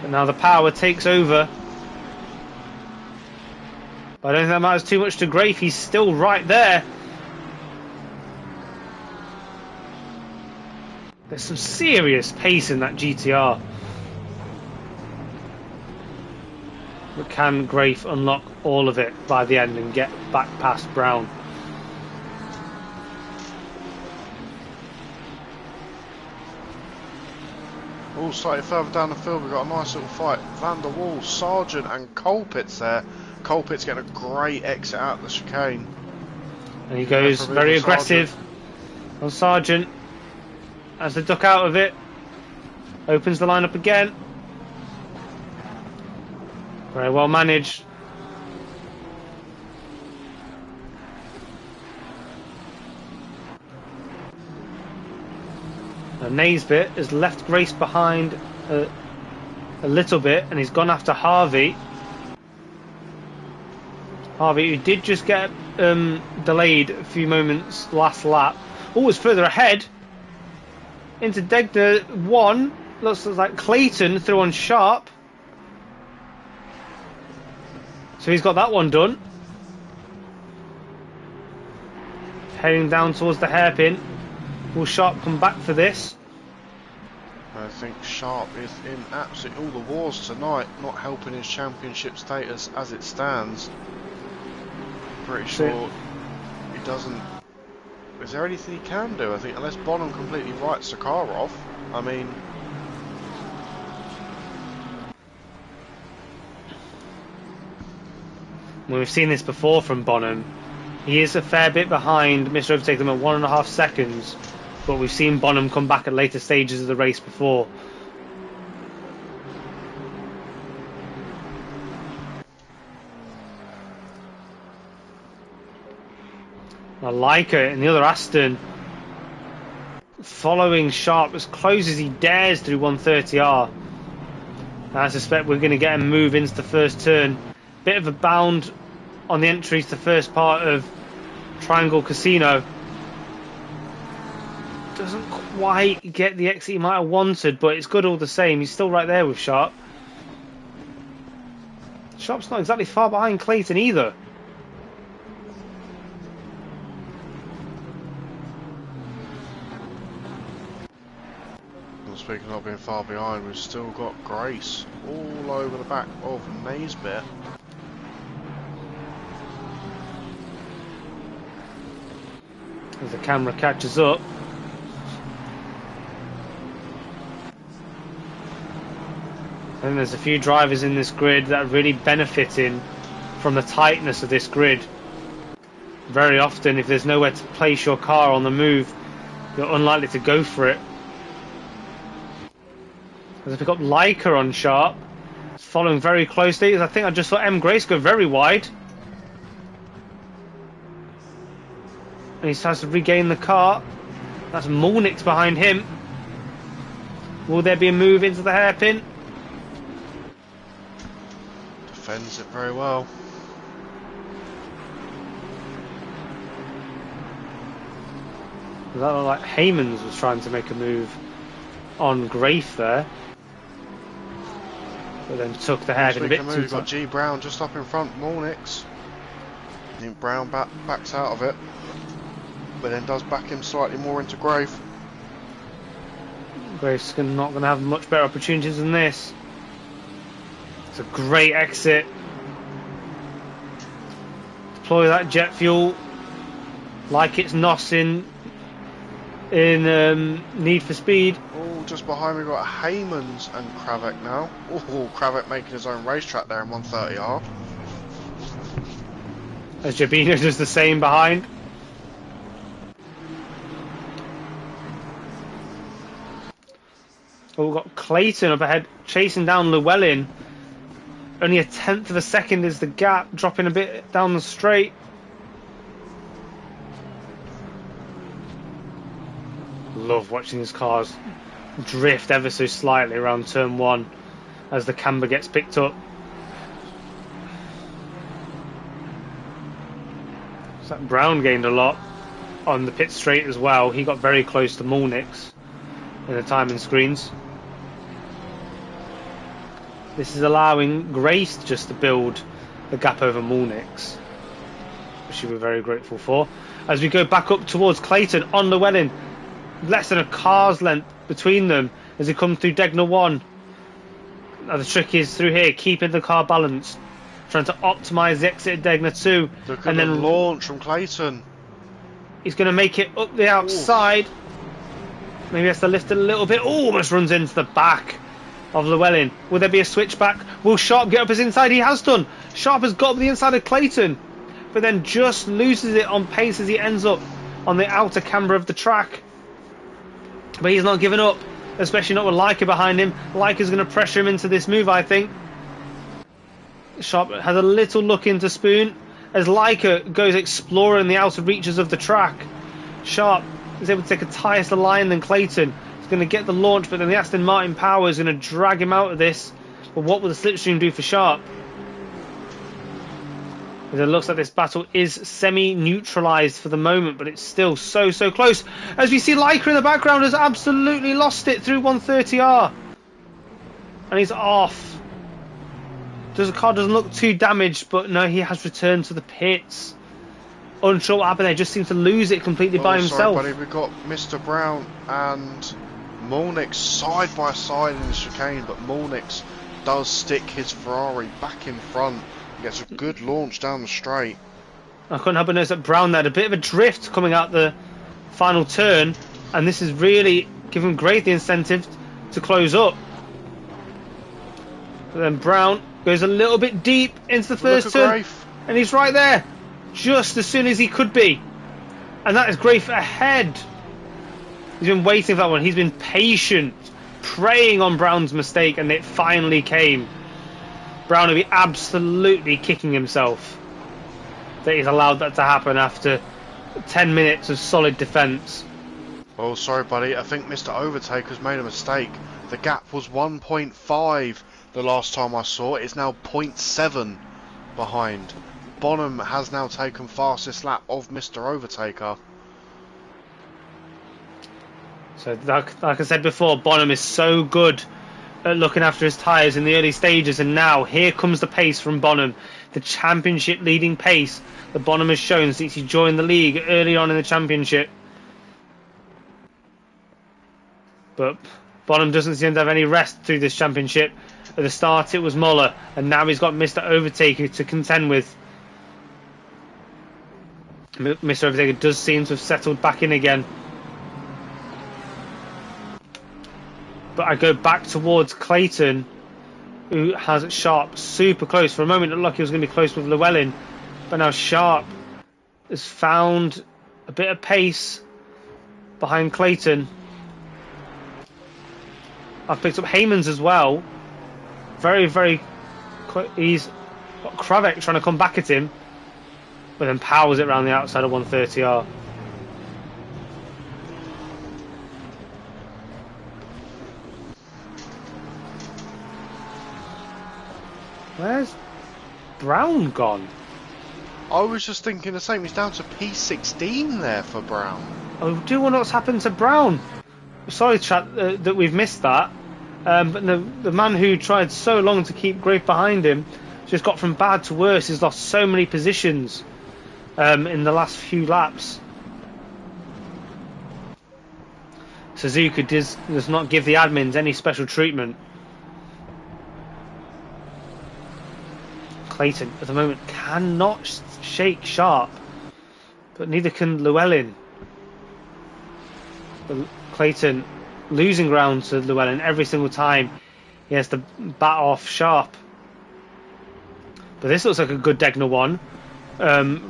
But now the power takes over. But I don't think that matters too much to Grafe. He's still right there. There's some serious pace in that GTR. But can Grafe unlock all of it by the end and get back past Brown? Oh, slightly further down the field, we've got a nice little fight. Van der Waal, Sargent and Colpitts there. Colpitts getting a great exit out of the chicane. And he goes very aggressive on Sargent as they duck out of it. Opens the lineup again. Very well managed. Naisbitt has left Grace behind a little bit, and he's gone after Harvey. Harvey, who did just get delayed a few moments last lap. Oh, it's further ahead. Into Degner 1. Looks like Clayton through on Sharp. So he's got that one done. Heading down towards the hairpin. Will Sharp come back for this? I think Sharp is in absolutely all the wars tonight, not helping his championship status as it stands. Pretty sure he doesn't. Is there anything he can do? I think unless Bonham completely writes the car off. I mean, well, we've seen this before from Bonham. He is a fair bit behind Mr. Overtake them at 1.5 seconds, but we've seen Bonham come back at later stages of the race before. Now Leica in the other Aston, following Sharp as close as he dares through 130R. I suspect we're going to get him move into the first turn. Bit of a bound on the entry to the first part of Triangle Casino. Doesn't quite get the exit he might have wanted, but it's good all the same. He's still right there with Sharp. Sharp's not exactly far behind Clayton either. speaking of not being far behind, we've still got Grace all over the back of Naisbitt. As the camera catches up. And there's a few drivers in this grid that are really benefiting from the tightness of this grid. Very often, if there's nowhere to place your car on the move, you're unlikely to go for it. As I pick up Leica on Sharp, following very closely. I think I just saw M. Grace go very wide. And he starts to regain the car. That's Molnix behind him. Will there be a move into the hairpin? Defends it very well. That looked like Heymans was trying to make a move on Grafe there. But then took the hairpin a bit too Got G Brown just up in front, Molnix. I think Brown backs out of it, but then does back him slightly more into Grafe. Grafe's not going to have much better opportunities than this. It's a great exit. Deploy that jet fuel like it's NOS in Need for Speed. Oh, just behind me got Heymans and Kravek now. Oh, Kravek making his own racetrack there in 130R. As Jabino does the same behind. Oh, we've got Clayton up ahead chasing down Llewellyn. Only a tenth of a second is the gap, dropping a bit down the straight. Love watching these cars drift ever so slightly around turn 1 as the camber gets picked up. So Brown gained a lot on the pit straight as well. He got very close to Molnix in the timing screens. This is allowing Grace just to build the gap over Molnix, which we're very grateful for. As we go back up towards Clayton on Llewellyn, less than a car's length between them as they come through Degner 1. Now the trick is through here, keeping the car balanced, trying to optimise the exit of Degner 2. Look at the launch from Clayton. He's going to make it up the outside. Ooh. Maybe has to lift it a little bit. Oh, almost runs into the back of Llewellyn. Will there be a switchback? Will Sharp get up his inside? He has done. Sharp has got up the inside of Clayton, but then just loses it on pace as he ends up on the outer camber of the track. But he's not giving up, especially not with Leica behind him. Leica's going to pressure him into this move, I think. Sharp has a little look into Spoon as Leica goes exploring the outer reaches of the track. Sharp is able to take a tighter line than Clayton. He's going to get the launch, but then the Aston Martin power is going to drag him out of this. But what will the slipstream do for Sharp? It looks like this battle is semi-neutralised for the moment, but it's still so close. As we see, Leica in the background has absolutely lost it through 130R. And he's off. The car doesn't look too damaged, but no, he has returned to the pits. Unsure what happened there, just seems to lose it completely by himself. Sorry, buddy, we've got Mr. Brown and Molnix side by side in the chicane, but Molnix does stick his Ferrari back in front. He gets a good launch down the straight. I couldn't help but notice that Brown there had a bit of a drift coming out the final turn, and this is really giving Gray the incentive to close up. But then Brown goes a little bit deep into the first turn, and he's right there, just as soon as he could be. And that is Grafe ahead. He's been waiting for that one. He's been patient, preying on Brown's mistake, and it finally came. Brown will be absolutely kicking himself that he's allowed that to happen after 10 minutes of solid defence. Oh, sorry, buddy. I think Mr. Overtaker's made a mistake. The gap was 1.5 the last time I saw it. It's now 0.7 behind. Bonham has now taken fastest lap of Mr. Overtaker. So, like I said before, Bonham is so good at looking after his tyres in the early stages, and now here comes the pace from Bonham, the championship leading pace that Bonham has shown since he joined the league early on in the championship. But Bonham doesn't seem to have any rest through this championship. At the start it was Muller, and now he's got Mr. Overtaker to contend with. Mr. Overtaker does seem to have settled back in again. But I go back towards Clayton, who has Sharp super close. For a moment it looked like he was going to be close with Llewellyn, but now Sharp has found a bit of pace behind Clayton. I've picked up Heymans as well. Very quick. He's got Kravek trying to come back at him, but then powers it around the outside of 130R. Where's Brown gone? I was just thinking the same. He's down to P16 there for Brown. I do wonder what's happened to Brown. Sorry, chat, that we've missed that. But the man who tried so long to keep Grafe behind him just got from bad to worse. He's lost so many positions in the last few laps. Suzuka does not give the admins any special treatment. Clayton at the moment cannot shake Sharp, but neither can Llewellyn. But Clayton losing ground to Llewellyn every single time he has to bat off Sharp. But this looks like a good Degner one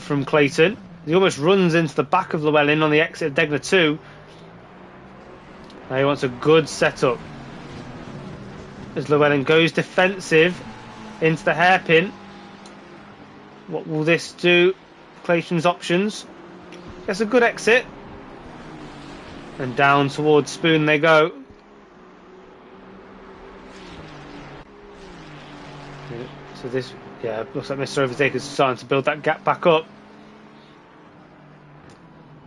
from Clayton. He almost runs into the back of Llewellyn on the exit of Degner 2. Now he wants a good setup as Llewellyn goes defensive into the hairpin. What will this do? Clayton's options. Gets a good exit. And down towards Spoon they go. So this, looks like Mr. Overtaker's starting to build that gap back up.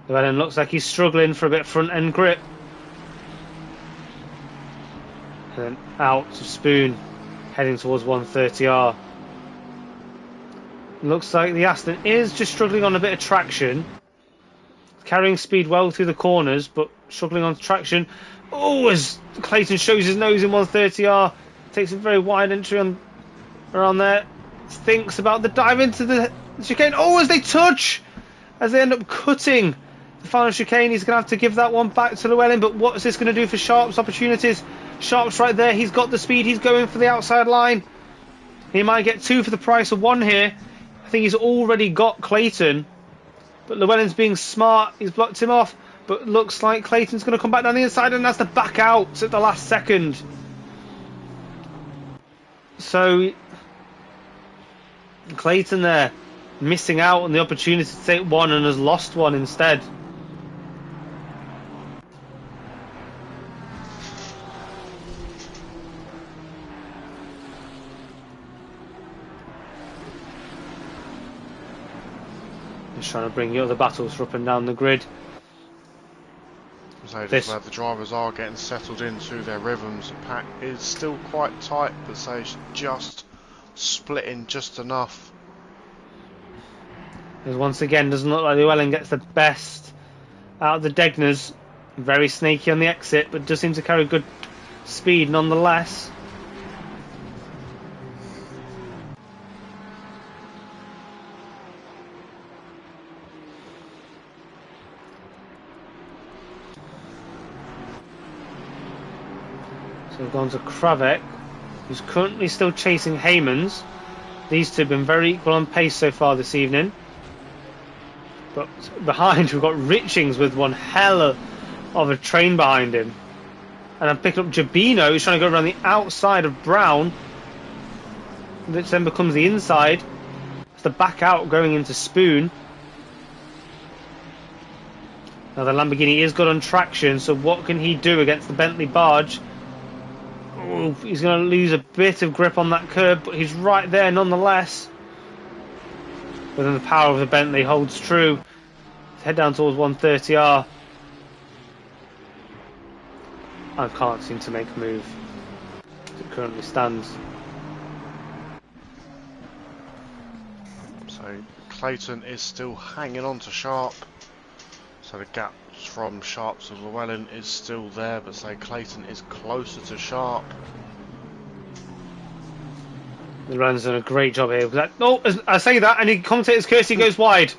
Llewellyn looks like he's struggling for a bit of front end grip. And then out to Spoon, heading towards 130R. Looks like the Aston is just struggling on a bit of traction. Carrying speed well through the corners, but struggling on traction. Oh, as Clayton shows his nose in 130R. Takes a very wide entry on around there. Thinks about the dive into the chicane. Oh, as they touch! As they end up cutting the final chicane, he's going to have to give that one back to Llewellyn. But what is this going to do for Sharp's opportunities? Sharp's right there. He's got the speed. He's going for the outside line. He might get 2 for the price of 1 here. I think he's already got Clayton. But Llewellyn's being smart. He's blocked him off. But looks like Clayton's going to come back down the inside and has to back out at the last second. So Clayton there missing out on the opportunity to take 1 and has lost 1 instead. Just trying to bring the other battles up and down the grid. So just where the drivers are getting settled into their rhythms. The pack is still quite tight, but say it's just splitting just enough. Because once again, doesn't look like Llewellyn gets the best out of the Degners. Very snaky on the exit, but does seem to carry good speed nonetheless. So we've gone to Kravek, who's currently still chasing Heymans. These two have been very equal on pace so far this evening. But behind we've got Richings with one hell of a train behind him. And I'm picking up Jabino, who's trying to go around the outside of Brown. Which then becomes the inside. It's the back out going into Spoon. Now the Lamborghini is good on traction, so what can he do against the Bentley barge? Oh, he's going to lose a bit of grip on that curb, but he's right there nonetheless. But then the power of the Bentley holds true. Let's head down towards 130R. I can't seem to make a move as it currently stands. So Clayton is still hanging on to Sharp. So the gap from Sharp to Llewellyn is still there, but say Clayton is closer to Sharp. The run's done a great job here. No, I say that, and the commentator's courtesy goes wide.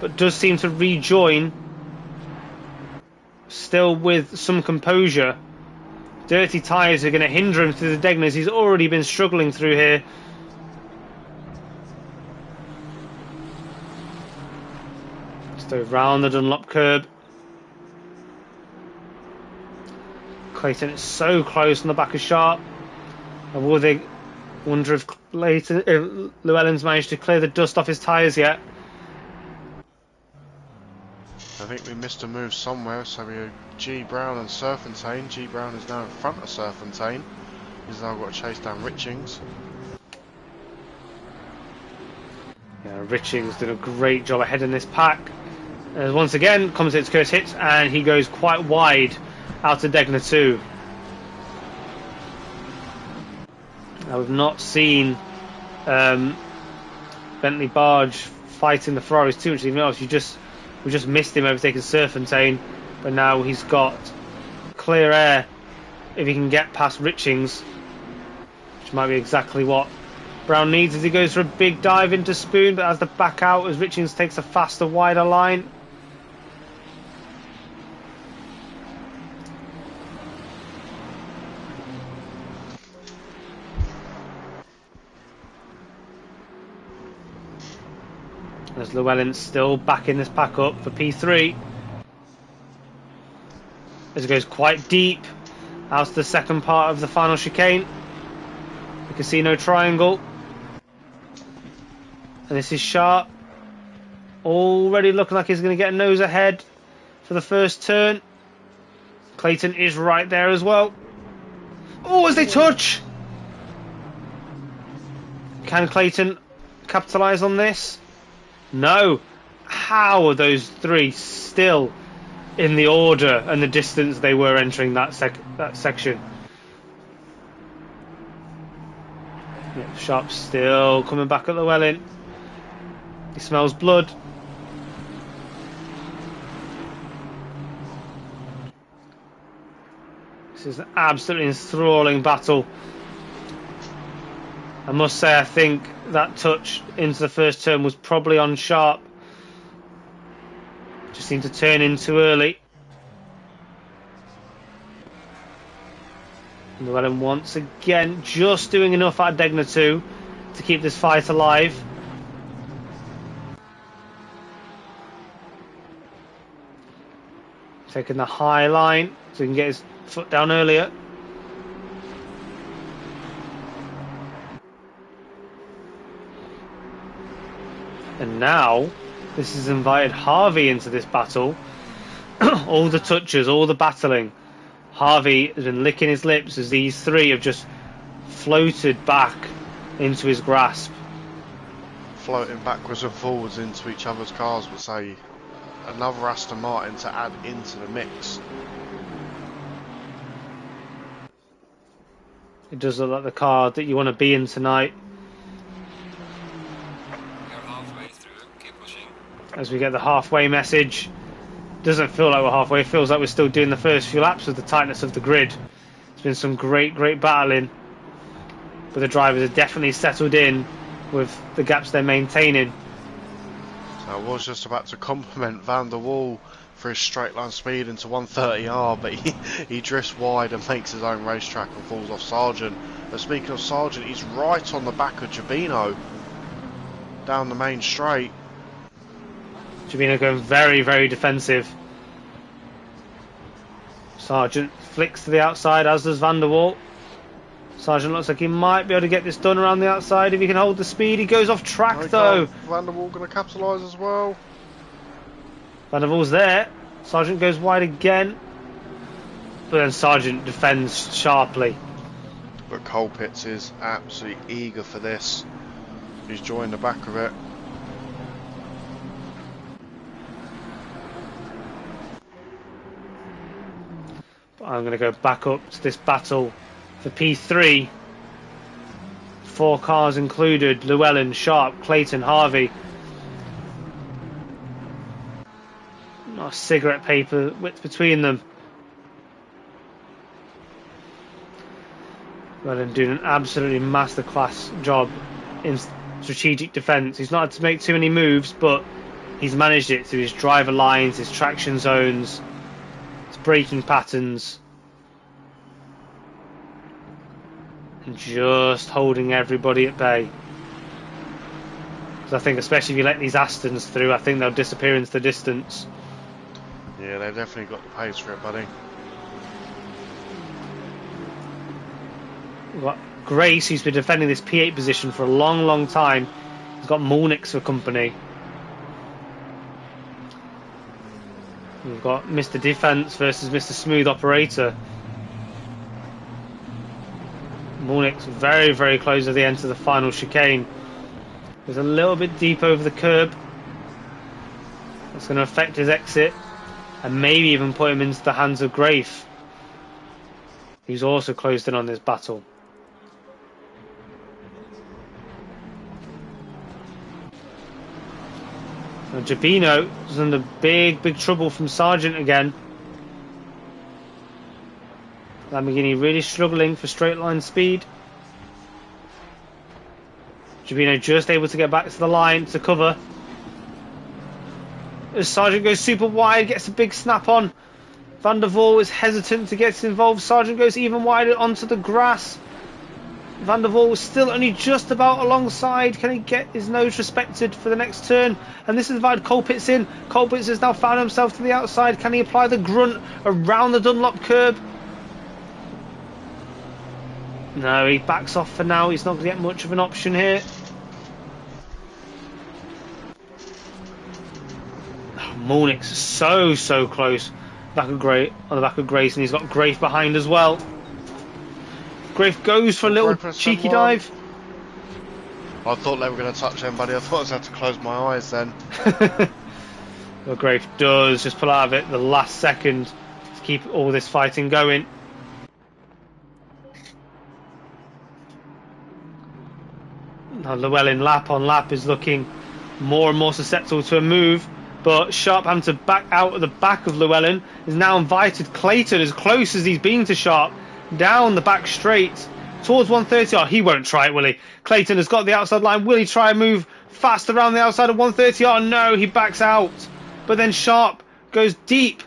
But does seem to rejoin. Still with some composure. Dirty tyres are going to hinder him through the Degners. He's already been struggling through here. So round the Dunlop curb. Clayton is so close on the back of Sharp. And will they wonder if Llewellyn's managed to clear the dust off his tyres yet? I think we missed a move somewhere, so we have G Brown and Serpentine. G Brown is now in front of Serpentine. He's now got to chase down Richings. Yeah, Richings did a great job ahead in this pack. Once again, commentator's curse hits, and he goes quite wide out of Degner 2. Now, we've not seen Bentley Barge fighting the Ferraris too much. Even else, we just missed him overtaking Serpentine, but now he's got clear air if he can get past Richings, which might be exactly what Brown needs as he goes for a big dive into Spoon, but has the back out as Richings takes a faster, wider line. As Llewellyn still backing this pack up for P3. As it goes quite deep out to the second part of the final chicane. The Casino Triangle. And this is Sharp. Already looking like he's going to get a nose ahead for the first turn. Clayton is right there as well. Oh, as they touch! Can Clayton capitalise on this? No. How are those three still in the order and the distance they were entering that section? Yeah, Sharp's still coming back at Llewellyn. He smells blood. This is an absolutely enthralling battle. I must say, I think that touch into the first turn was probably on Sharp. Just seemed to turn in too early. Llewellyn once again just doing enough at Degner 2 to keep this fight alive. Taking the high line so he can get his foot down earlier. And now this has invited Harvey into this battle. All the touches, all the battling. Harvey has been licking his lips as these three have just floated back into his grasp. floating backwards and forwards into each other's cars, but say another Aston Martin to add into the mix. It does look like the car that you want to be in tonight. As we get the halfway message, doesn't feel like we're halfway. It feels like we're still doing the first few laps with the tightness of the grid. There's been some great battling, but the drivers are definitely settled in with the gaps they're maintaining. So I was just about to compliment Van der Waal for his straight line speed into 130R, but he drifts wide and makes his own racetrack and falls off Sargent. But speaking of Sargent, he's right on the back of Giovinazzo down the main straight. Giovinazzo going very defensive. Sargent flicks to the outside, as does Van der Waal. Sargent looks like he might be able to get this done around the outside if he can hold the speed. He goes off track though. Van der Waal going to capitalise as well. Van der Waal's there. Sargent goes wide again, but then Sargent defends sharply. But Colpitts is absolutely eager for this. He's joined the back of it. I'm going to go back up to this battle for P3. 4 cars included: Llewellyn, Sharp, Clayton, Harvey. Not a cigarette paper width between them. Llewellyn doing an absolutely masterclass job in strategic defence. He's not had to make too many moves, but he's managed it through his driver lines, his traction zones, his braking patterns, and just holding everybody at bay. Because I think, especially if you let these Astons through, I think they'll disappear into the distance. Yeah, they've definitely got the pace for it, buddy. We've got Grace, who's been defending this P8 position for a long time. He's got Molnix for company. We've got Mr. Defence versus Mr. Smooth Operator. Molnix very close to the end of the final chicane. He's a little bit deep over the curb. That's going to affect his exit and maybe even put him into the hands of Grafe, who's also closed in on this battle. And Giovinazzo is under big trouble from Sargent again. Lamborghini really struggling for straight line speed. Giovinazzo just able to get back to the line to cover. As Sargent goes super wide, gets a big snap on. Van der Waal is hesitant to get involved. Sargent goes even wider onto the grass. Van der Waal was still only just about alongside. Can he get his nose respected for the next turn? And this has invited Colpitts in. Colpitts has now found himself to the outside. Can he apply the grunt around the Dunlop curb? No, he backs off for now. He's not going to get much of an option here. Oh, Molnix so close. Back of Gray, on the back of Grace, and he's got Grafe behind as well. Grafe goes for a little cheeky dive. I thought they were going to touch them, buddy. I thought I was going to have to close my eyes then. Well, Grafe does just pull out of it the last second to keep all this fighting going. Now Llewellyn, lap on lap, is looking more and more susceptible to a move, but Sharp, having to back out at the back of Llewellyn, is now invited Clayton, as close as he's been to Sharp, down the back straight towards 130. Oh, he won't try it, will he? Clayton has got the outside line. Will he try and move fast around the outside of 130? Oh no, he backs out. But then Sharp goes deep.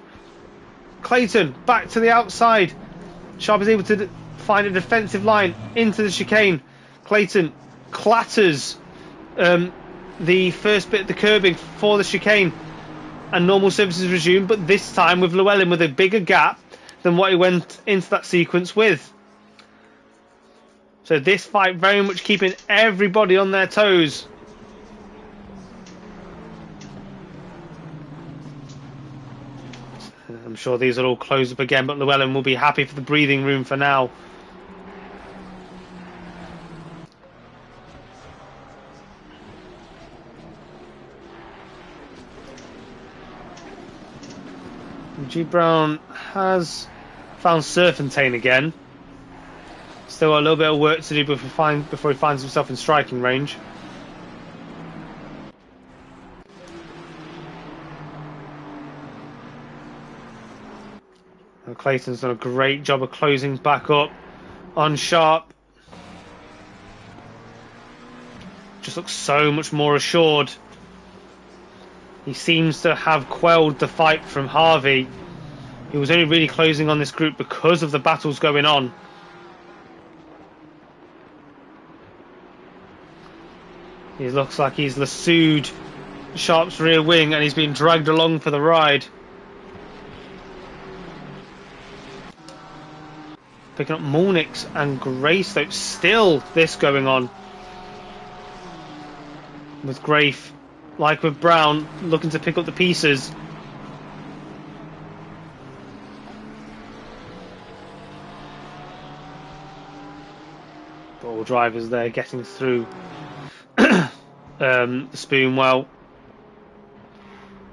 Clayton back to the outside. Sharp is able to find a defensive line into the chicane. Clayton clatters the first bit of the curbing for the chicane, and normal services resume, but this time with Llewellyn with a bigger gap than what he went into that sequence with. So this fight very much keeping everybody on their toes. I'm sure these will all close up again, but Llewellyn will be happy for the breathing room for now. G Brown has found Serpentine again. Still got a little bit of work to do before he finds himself in striking range. And Clayton's done a great job of closing back up on Sharp. Just looks so much more assured. He seems to have quelled the fight from Harvey. He was only really closing on this group because of the battles going on. He looks like he's lassoed Sharp's rear wing and he's being dragged along for the ride. Picking up Molnix and Greystoke. Still this going on. With Grafe, like with Brown, looking to pick up the pieces. All drivers there getting through the spoon well.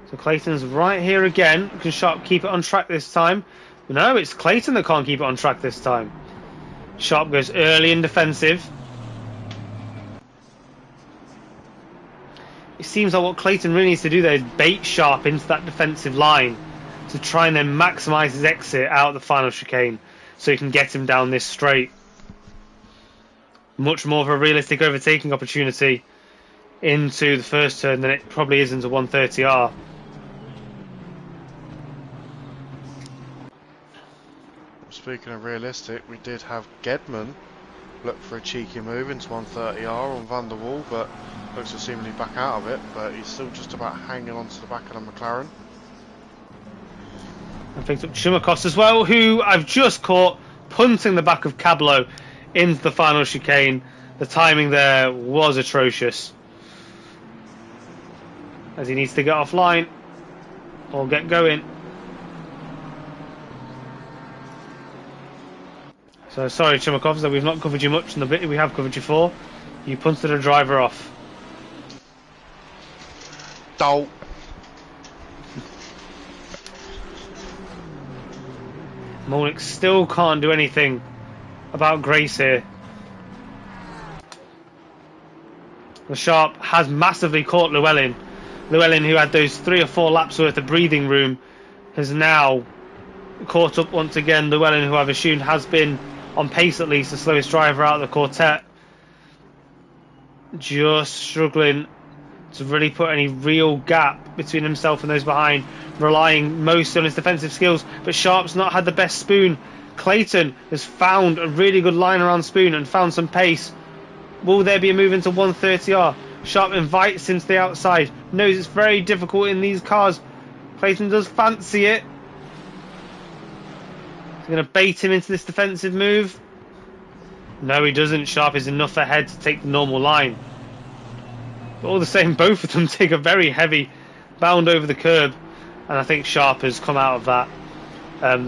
So Clayton's right here again. Can Sharp keep it on track this time? No, it's Clayton that can't keep it on track this time. Sharp goes early and defensive. It seems like what Clayton really needs to do there is bait Sharp into that defensive line to try and then maximise his exit out of the final chicane so he can get him down this straight. Much more of a realistic overtaking opportunity into the first turn than it probably is into 130R. Speaking of realistic, we did have Gedman look for a cheeky move into 130R on Van der Waal, but looks to seemingly back out of it, but he's still just about hanging on to the back of the McLaren. And picked up Chumakos as well, who I've just caught punting the back of Cablo into the final chicane. The timing there was atrocious, as he needs to get offline or get going. So sorry Chumakov, that we've not covered you much in the bit we have covered you for. You punted a driver off. Dolt. Molnix still can't do anything about Grace here. The Sharp has massively caught Llewellyn. Llewellyn, who had those 3 or 4 laps worth of breathing room, has now caught up once again. Llewellyn, who I've assumed has been on pace at least, the slowest driver out of the quartet, just struggling to really put any real gap between himself and those behind, relying mostly on his defensive skills. But Sharp's not had the best spoon. Clayton has found a really good line around spoon and found some pace. Will there be a move into 130R? Sharp invites into the outside, knows it's very difficult in these cars. Clayton does fancy it. He's going to bait him into this defensive move. No, he doesn't. Sharp is enough ahead to take the normal line. But all the same, both of them take a very heavy bound over the curb. And I think Sharp has come out of that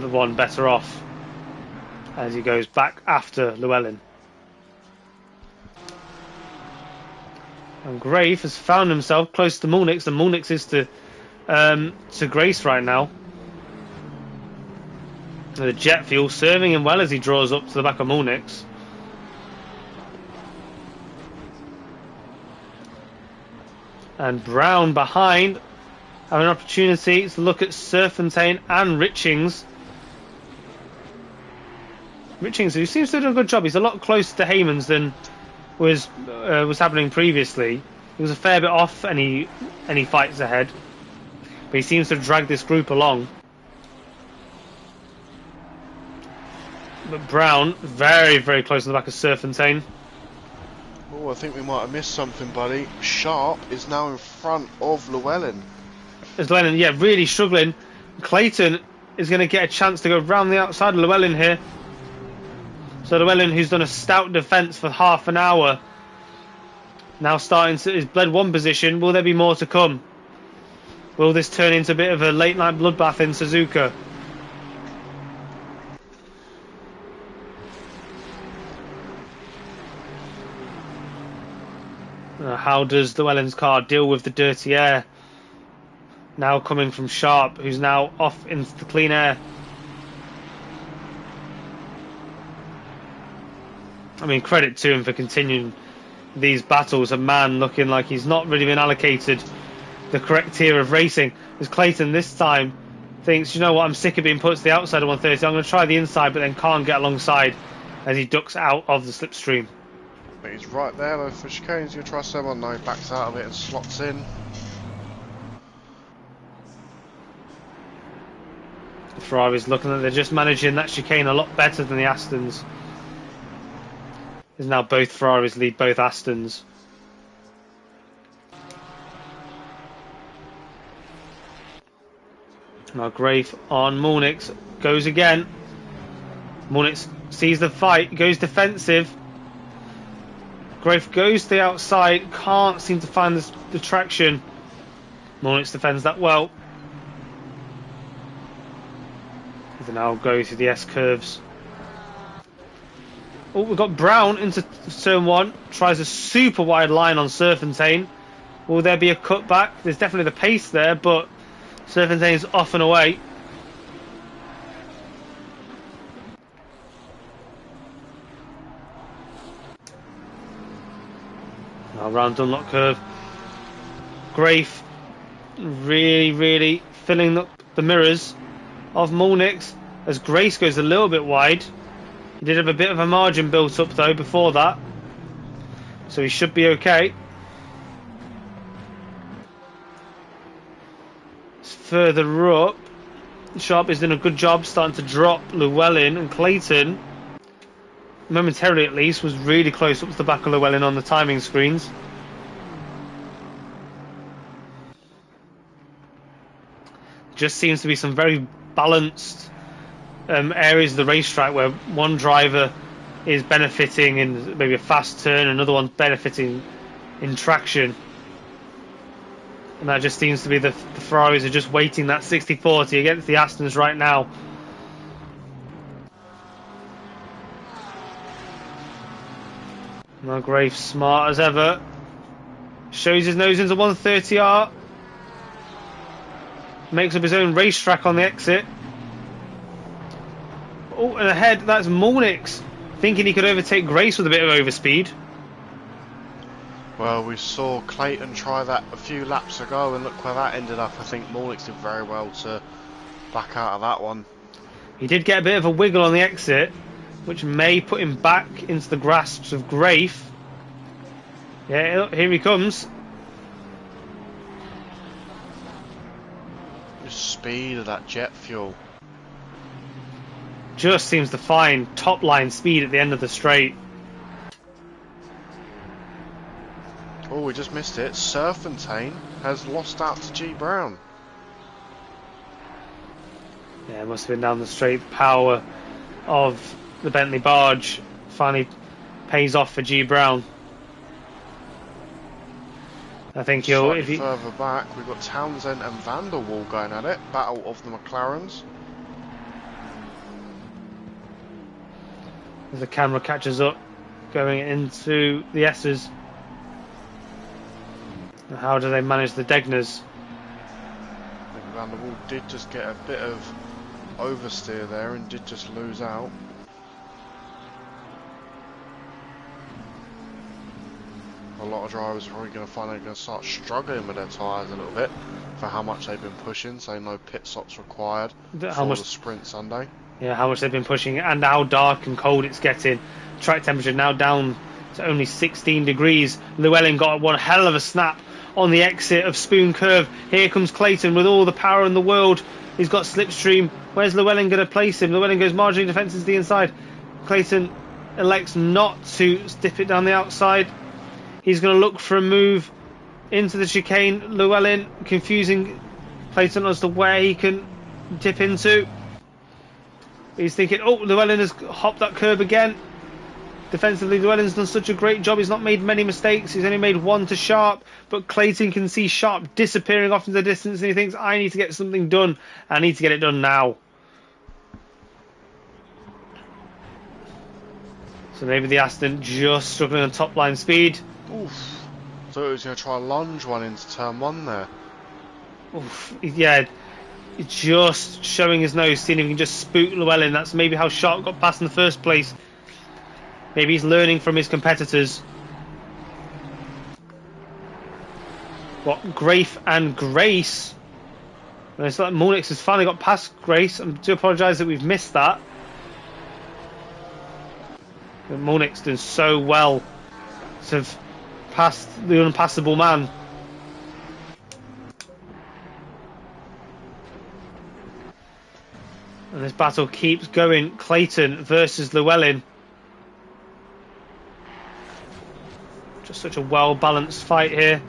the one better off as he goes back after Llewellyn. And Grave has found himself close to Molnix, and Molnix is to Grace right now. The jet fuel serving him well as he draws up to the back of Molnix. And Brown behind have an opportunity to look at Serpentine and Richings. Richings, who seems to have done a good job. He's a lot closer to Heymans than was happening previously. He was a fair bit off any fights ahead, but he seems to have dragged this group along. But Brown very, very close in the back of Serpentine. Oh, I think we might have missed something, buddy. Sharp is now in front of Llewellyn. As Llewellyn, yeah, really struggling. Clayton is going to get a chance to go round the outside of Llewellyn here. So Llewellyn, who's done a stout defence for half an hour, now starting to is bled one position. Will there be more to come? Will this turn into a bit of a late night bloodbath in Suzuka? How does Llewellyn's car deal with the dirty air? Now coming from Sharp, who's now off into the clean air. I mean, credit to him for continuing these battles. A man looking like he's not really been allocated the correct tier of racing. As Clayton this time thinks, you know what, I'm sick of being put to the outside of 130. I'm going to try the inside, but then can't get alongside as he ducks out of the slipstream. But he's right there though for chicanes. He'll try someone. No, he backs out of it and slots in. The Ferraris looking like they're just managing that chicane a lot better than the Astons. As now both Ferraris lead both Astons. Now Grafe on Mulnix, goes again. Mulnix sees the fight, goes defensive. Grafe goes to the outside, can't seem to find the traction. Mulnix defends that well. They now go through the S-curves. Oh, we've got Brown into turn 1, tries a super wide line on Serpentine. Will there be a cutback? There's definitely the pace there, but Serpentine's off and away. Now round Dunlop curve. Grafe really filling up the mirrors of Mulnix as Grace goes a little bit wide. He did have a bit of a margin built up though before that, so he should be okay. Further up, Sharp is doing a good job starting to drop Llewellyn, and Clayton, momentarily at least, was really close up to the back of Llewellyn on the timing screens. Just seems to be some very balanced areas of the racetrack where one driver is benefiting in maybe a fast turn, another one's benefiting in traction. And that just seems to be the Ferraris are just waiting that 60-40 against the Astons right now. Now Grafe, smart as ever, shows his nose into 130R. Makes up his own racetrack on the exit. Oh, and ahead, that's Mulnix, thinking he could overtake Grace with a bit of overspeed. Well, we saw Clayton try that a few laps ago, and look where that ended up. I think Mulnix did very well to back out of that one. He did get a bit of a wiggle on the exit, which may put him back into the grasps of Grafe. Yeah, here he comes. The speed of that jet fuel. Just seems to find top line speed at the end of the straight. Oh, we just missed it. Serpentine has lost out to G Brown. Yeah, it must have been down the straight. The power of the Bentley barge finally pays off for G Brown. I think he'll. Slightly further back, we've got Townsend and Vanderwall going at it. Battle of the McLarens. As the camera catches up, going into the S's. How do they manage the Degners? I think Vanderwall did just get a bit of oversteer there and did just lose out. A lot of drivers are probably going to find they're going to start struggling with their tyres a little bit for how much they've been pushing, so no pit stops required for the sprint Sunday. Yeah, how much they've been pushing and how dark and cold it's getting. Track temperature now down to only 16 degrees. Llewellyn got one hell of a snap on the exit of Spoon Curve. Here comes Clayton with all the power in the world. He's got slipstream. Where's Llewellyn going to place him? Llewellyn goes marginally defensive to the inside. Clayton elects not to dip it down the outside. He's going to look for a move into the chicane. Llewellyn confusing Clayton as to where he can dip into. He's thinking, oh, Llewellyn has hopped that curb again. Defensively, Llewellyn's done such a great job. He's not made many mistakes. He's only made one to Sharp. But Clayton can see Sharp disappearing off into the distance, and he thinks, I need to get something done. I need to get it done now. So maybe the Aston just struggling on top line speed. Oof. So he was going to try a lunge one into turn 1 there. Oof, yeah, just showing his nose, seeing if he can just spook Llewellyn. That's maybe how Sharp got past in the first place. Maybe he's learning from his competitors. What, Grafe and Grace? And it's like Monix has finally got past Grace. I do apologise that we've missed that. But Monix doing so well to have passed the unpassable man. And this battle keeps going. Clayton versus Llewellyn. Just such a well-balanced fight here.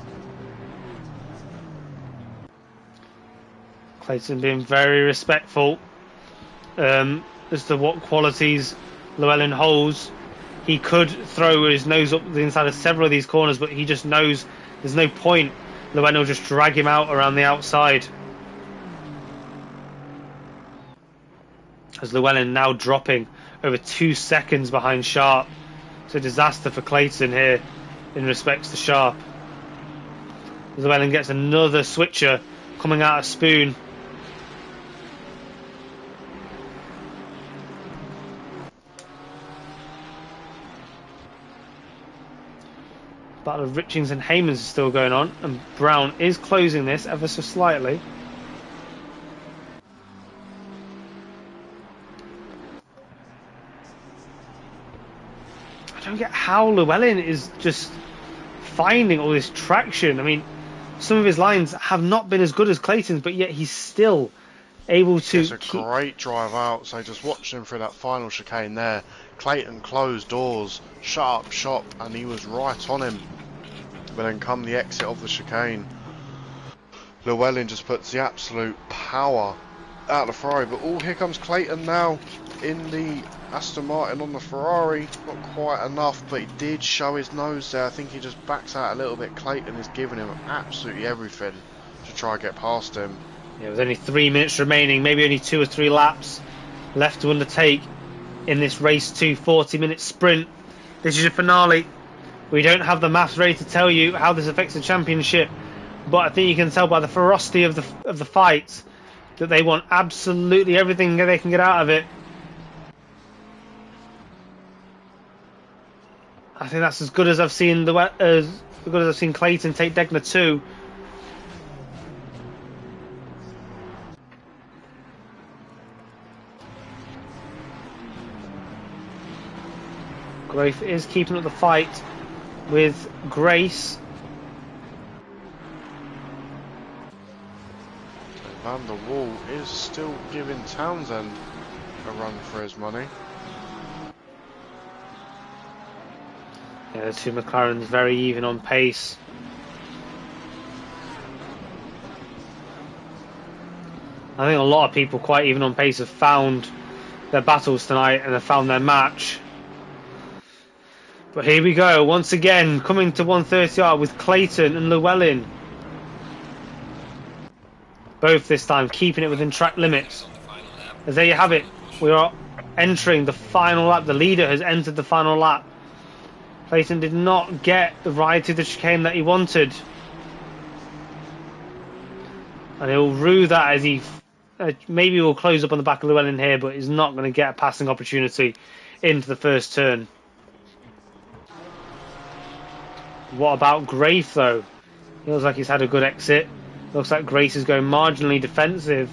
Clayton being very respectful as to what qualities Llewellyn holds. He could throw his nose up the inside of several of these corners, but he just knows there's no point. Llewellyn will just drag him out around the outside. As Llewellyn now dropping over 2 seconds behind Sharp. It's a disaster for Clayton here in respects to Sharp. Llewellyn gets another switcher coming out of Spoon. Battle of Richings and Haymans is still going on, and Brown is closing this ever so slightly. I don't get how Llewellyn is just finding all this traction. I mean, some of his lines have not been as good as Clayton's, but yet he's still able to. It's a great drive out. So just watching him through that final chicane there. Clayton closed doors, sharp shot, and he was right on him. But then come the exit of the chicane, Llewellyn just puts the absolute power out of the Ferrari. But here comes Clayton now in the Aston Martin on the Ferrari. Not quite enough, but he did show his nose there. I think he just backs out a little bit. Clayton is giving him absolutely everything to try and get past him. Yeah, with only 3 minutes remaining, maybe only 2 or 3 laps left to undertake in this race 2 40-minute sprint. This is your finale. We don't have the maths ready to tell you how this affects the championship, but I think you can tell by the ferocity of the fight that they want absolutely everything they can get out of it. I think that's as good as I've seen Clayton take Degner 2. Grafe is keeping up the fight with Grace. Van der Wall is still giving Townsend a run for his money. Yeah, the two McLarens very even on pace. I think a lot of people quite even on pace have found their battles tonight and have found their match. But here we go, once again, coming to 130R with Clayton and Llewellyn. Both this time keeping it within track limits. As there you have it, we are entering the final lap. The leader has entered the final lap. Clayton did not get the ride to the chicane that he wanted. And he'll rue that as he maybe will close up on the back of Llewellyn here, but he's not going to get a passing opportunity into the first turn. What about Grafe though? He looks like he's had a good exit. Looks like Grace is going marginally defensive.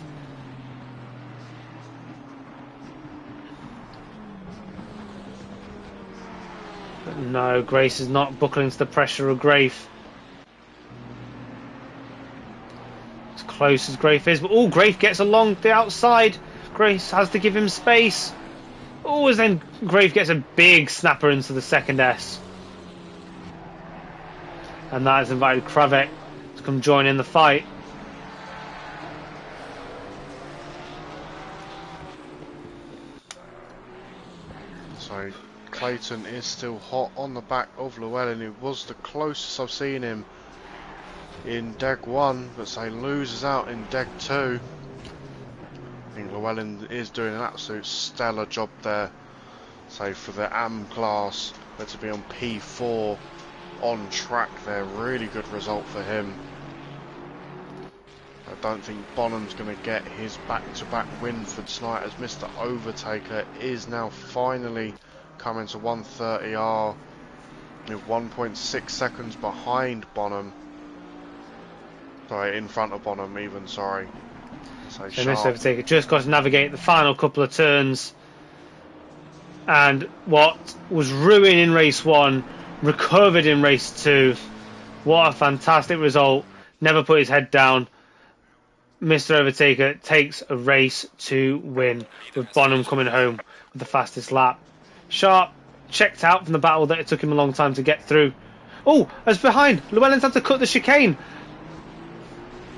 But no, Grace is not buckling to the pressure of Grafe. As close as Grafe is, but Grafe gets along the outside. Grace has to give him space. As then Grafe gets a big snapper into the second S. And that has invited Kravek to come join in the fight. So Clayton is still hot on the back of Llewellyn, who was the closest I've seen him in Deg 1, but say loses out in Deg 2. I think Llewellyn is doing an absolute stellar job there. So for the AM class, but to be on P4 on track there, really good result for him. don't think Bonham's going to get his back-to-back win for tonight, as Mr. Overtaker is now finally coming to 130R with 1.6 seconds behind Bonham. Sorry, in front of Bonham even, sorry. So Mr. Overtaker just got to navigate the final couple of turns. And what was ruined in race 1, recovered in race 2. What a fantastic result. Never put his head down. Mr. Overtaker takes a race to win, with Bonham coming home with the fastest lap. Sharp checked out from the battle that it took him a long time to get through. Oh, as behind. Llewellyn's had to cut the chicane.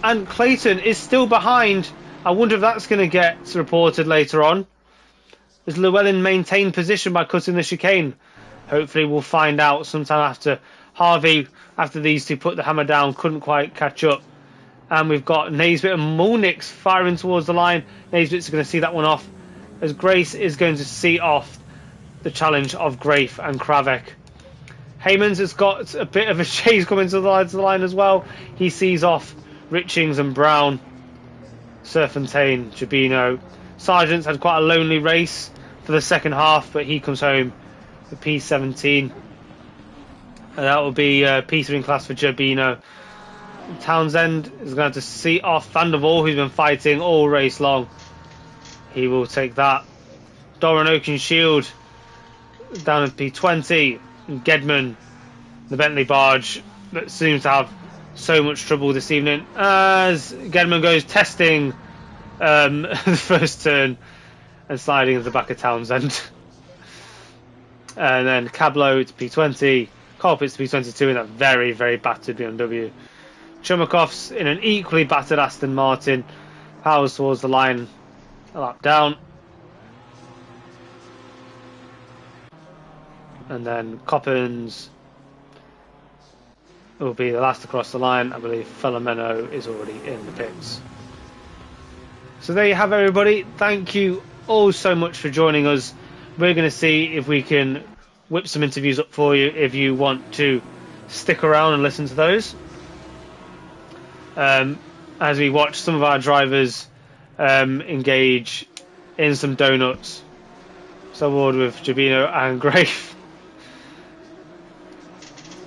And Clayton is still behind. I wonder if that's going to get reported later on. Does Llewellyn maintain position by cutting the chicane? Hopefully we'll find out sometime after. Harvey, after these two put the hammer down, couldn't quite catch up. And we've got Naisbitt and Mulnix firing towards the line. Naisbitt's going to see that one off, as Grace is going to see off the challenge of Grafe and Kravek. Heymans has got a bit of a chase coming to the line as well. He sees off Richings and Brown, Serfontaine, Jabino. Sargent's had quite a lonely race for the second half, but he comes home with P17. And that will be Peter in class for Jabino. Townsend is going to have to see off Van der Waal, who's been fighting all race long. He will take that. Doran Oakenshield down at P20. And Gedman, the Bentley barge, that seems to have so much trouble this evening, as Gedman goes testing the first turn and sliding into the back of Townsend. And then Cablo to P20, Colpitts to P22 in that very, very battered BMW. Chumakov's in an equally battered Aston Martin, powers towards the line, a lap down. And then Coppins will be the last across the line. I believe Filomeno is already in the pits. So there you have everybody. Thank you all so much for joining us. We're going to see if we can whip some interviews up for you if you want to stick around and listen to those. As we watch some of our drivers engage in some donuts. So forward with Jabino and Grafe.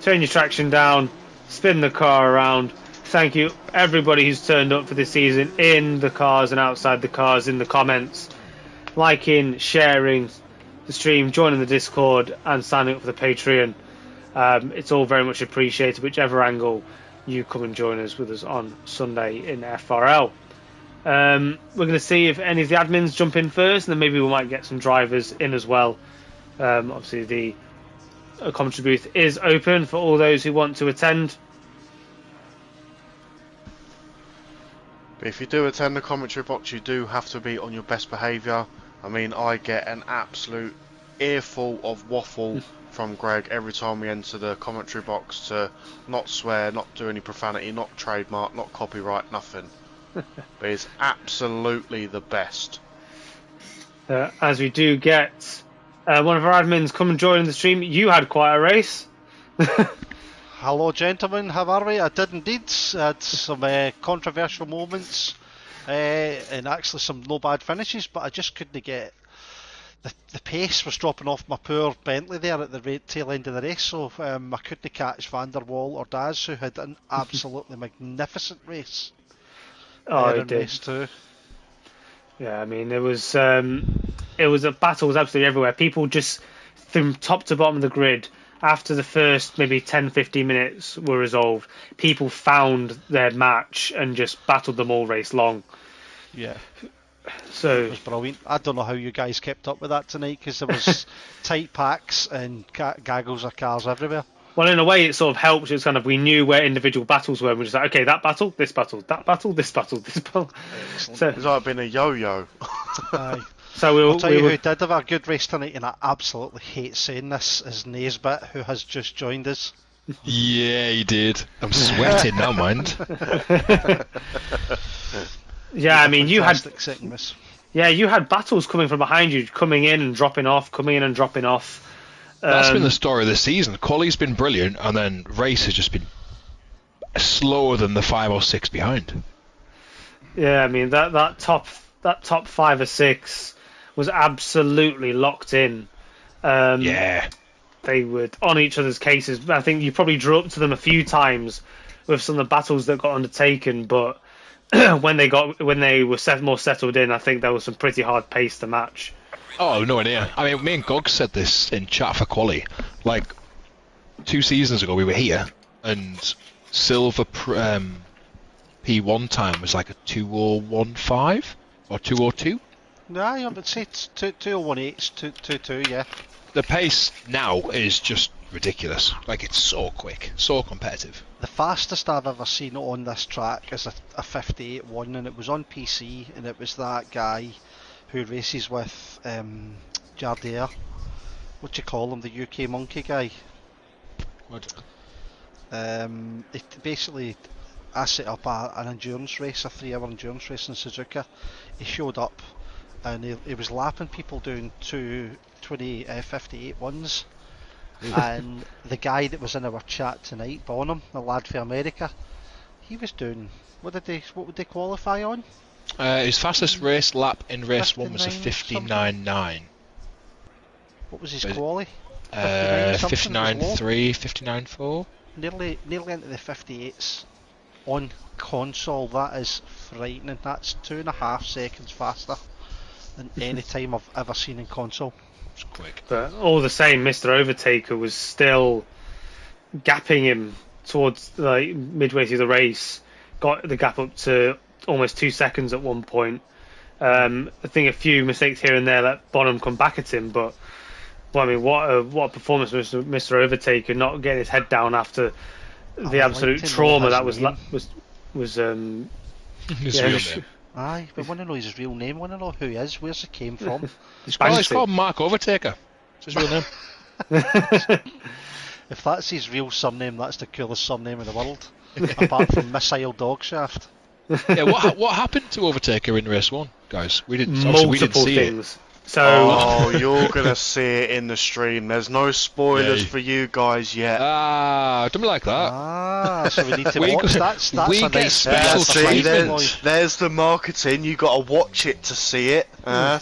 Turn your traction down, spin the car around. Thank you everybody who's turned up for this season, in the cars and outside the cars, in the comments, liking, sharing the stream, joining the Discord and signing up for the Patreon. It's all very much appreciated, whichever angle you come and join us with us on Sunday in FRL. We're going to see if any of the admins jump in first, and then maybe we might get some drivers in as well. Obviously the commentary booth is open for all those who want to attend. But if you do attend the commentary box, you do have to be on your best behaviour. I mean, I get an absolute earful of waffle from Greg every time we enter the commentary box to not swear, not do any profanity, not trademark, not copyright, nothing. But it's absolutely the best. As we do get one of our admins come and join the stream. You had quite a race. Hello gentlemen, how are we? I did indeed. I had some controversial moments and actually some no bad finishes, but I just couldn't get... The pace was dropping off my poor Bentley there at the tail end of the race, so I couldn't catch Van der Waal or Daz, who had an absolutely magnificent race. Oh, he in did. race 2. Yeah, I mean, it was a battle was absolutely everywhere. People just from top to bottom of the grid, after the first maybe 10-15 minutes were resolved, people found their match and just battled them all race long. Yeah. So it was brilliant. I don't know how you guys kept up with that tonight, because there was tight packs and gaggles of cars everywhere. Well, in a way, it sort of helped. It was kind of, we knew where individual battles were. We're just like, okay, that battle, this battle, that battle, this battle, this battle. So It's like being a yo-yo. Aye. So I'll tell you who did have a good race tonight, and I absolutely hate saying this, is Naisbitt, who has just joined us. Yeah, he did. I'm sweating now, mind. Yeah, I mean, you had second miss. Yeah, you had battles coming from behind you, coming in and dropping off, coming in and dropping off. That's been the story of the season. Quali's been brilliant, and then race has just been slower than the 5 or 6 behind. Yeah, I mean that top 5 or 6 was absolutely locked in. Um, Yeah. they were on each other's cases. I think you probably drew up to them a few times with some of the battles that got undertaken, but when they were more settled in, I think there was some pretty hard pace to match. Oh, no idea. I mean, me and Gog said this in chat for Quali. Like, 2 seasons ago we were here, and Silver P1 time was like a 2015 or 202. No, I would say it's 2018, 222, yeah. The pace now is just ridiculous. Like, it's so quick, so competitive. The fastest I've ever seen on this track is a 58.1, and it was on PC, and it was that guy who races with Jardire. What do you call him? The UK monkey guy. What? Basically, I set up an endurance race, a 3-hour endurance race in Suzuka. He showed up, and he was lapping people doing 58.1s. And the guy that was in our chat tonight, Bonham, the lad for America, he was doing, what would they qualify on? His fastest race lap in race 1 was a 59 59.9. What was his quali? 59.3, 59.4. Nearly into the 58s on console. That is frightening. That's 2.5 seconds faster than any time I've ever seen in console. It's quick. But all the same, Mr. Overtaker was still gapping him towards like midway through the race. Got the gap up to almost 2 seconds at one point. I think a few mistakes here and there let Bonham come back at him, but well, I mean, what a performance was Mr. Overtaker, not getting his head down after the absolute trauma that was His yeah, real name. Aye, but I want to know his real name. I want to know who he is, where's he came from. He's called Mark Overtaker. It's his real name. If that's his real surname, that's the coolest surname in the world, apart from Missile Dogshaft. Yeah, what happened to Overtaker in race 1, guys? We didn't multiple see things. it. So you're gonna see it in the stream. There's no spoilers Yeah. for you guys yet. Don't be like that. So we need to We watch got- that's we a get nice special bit of treatment. There's the marketing. You gotta watch it to see it.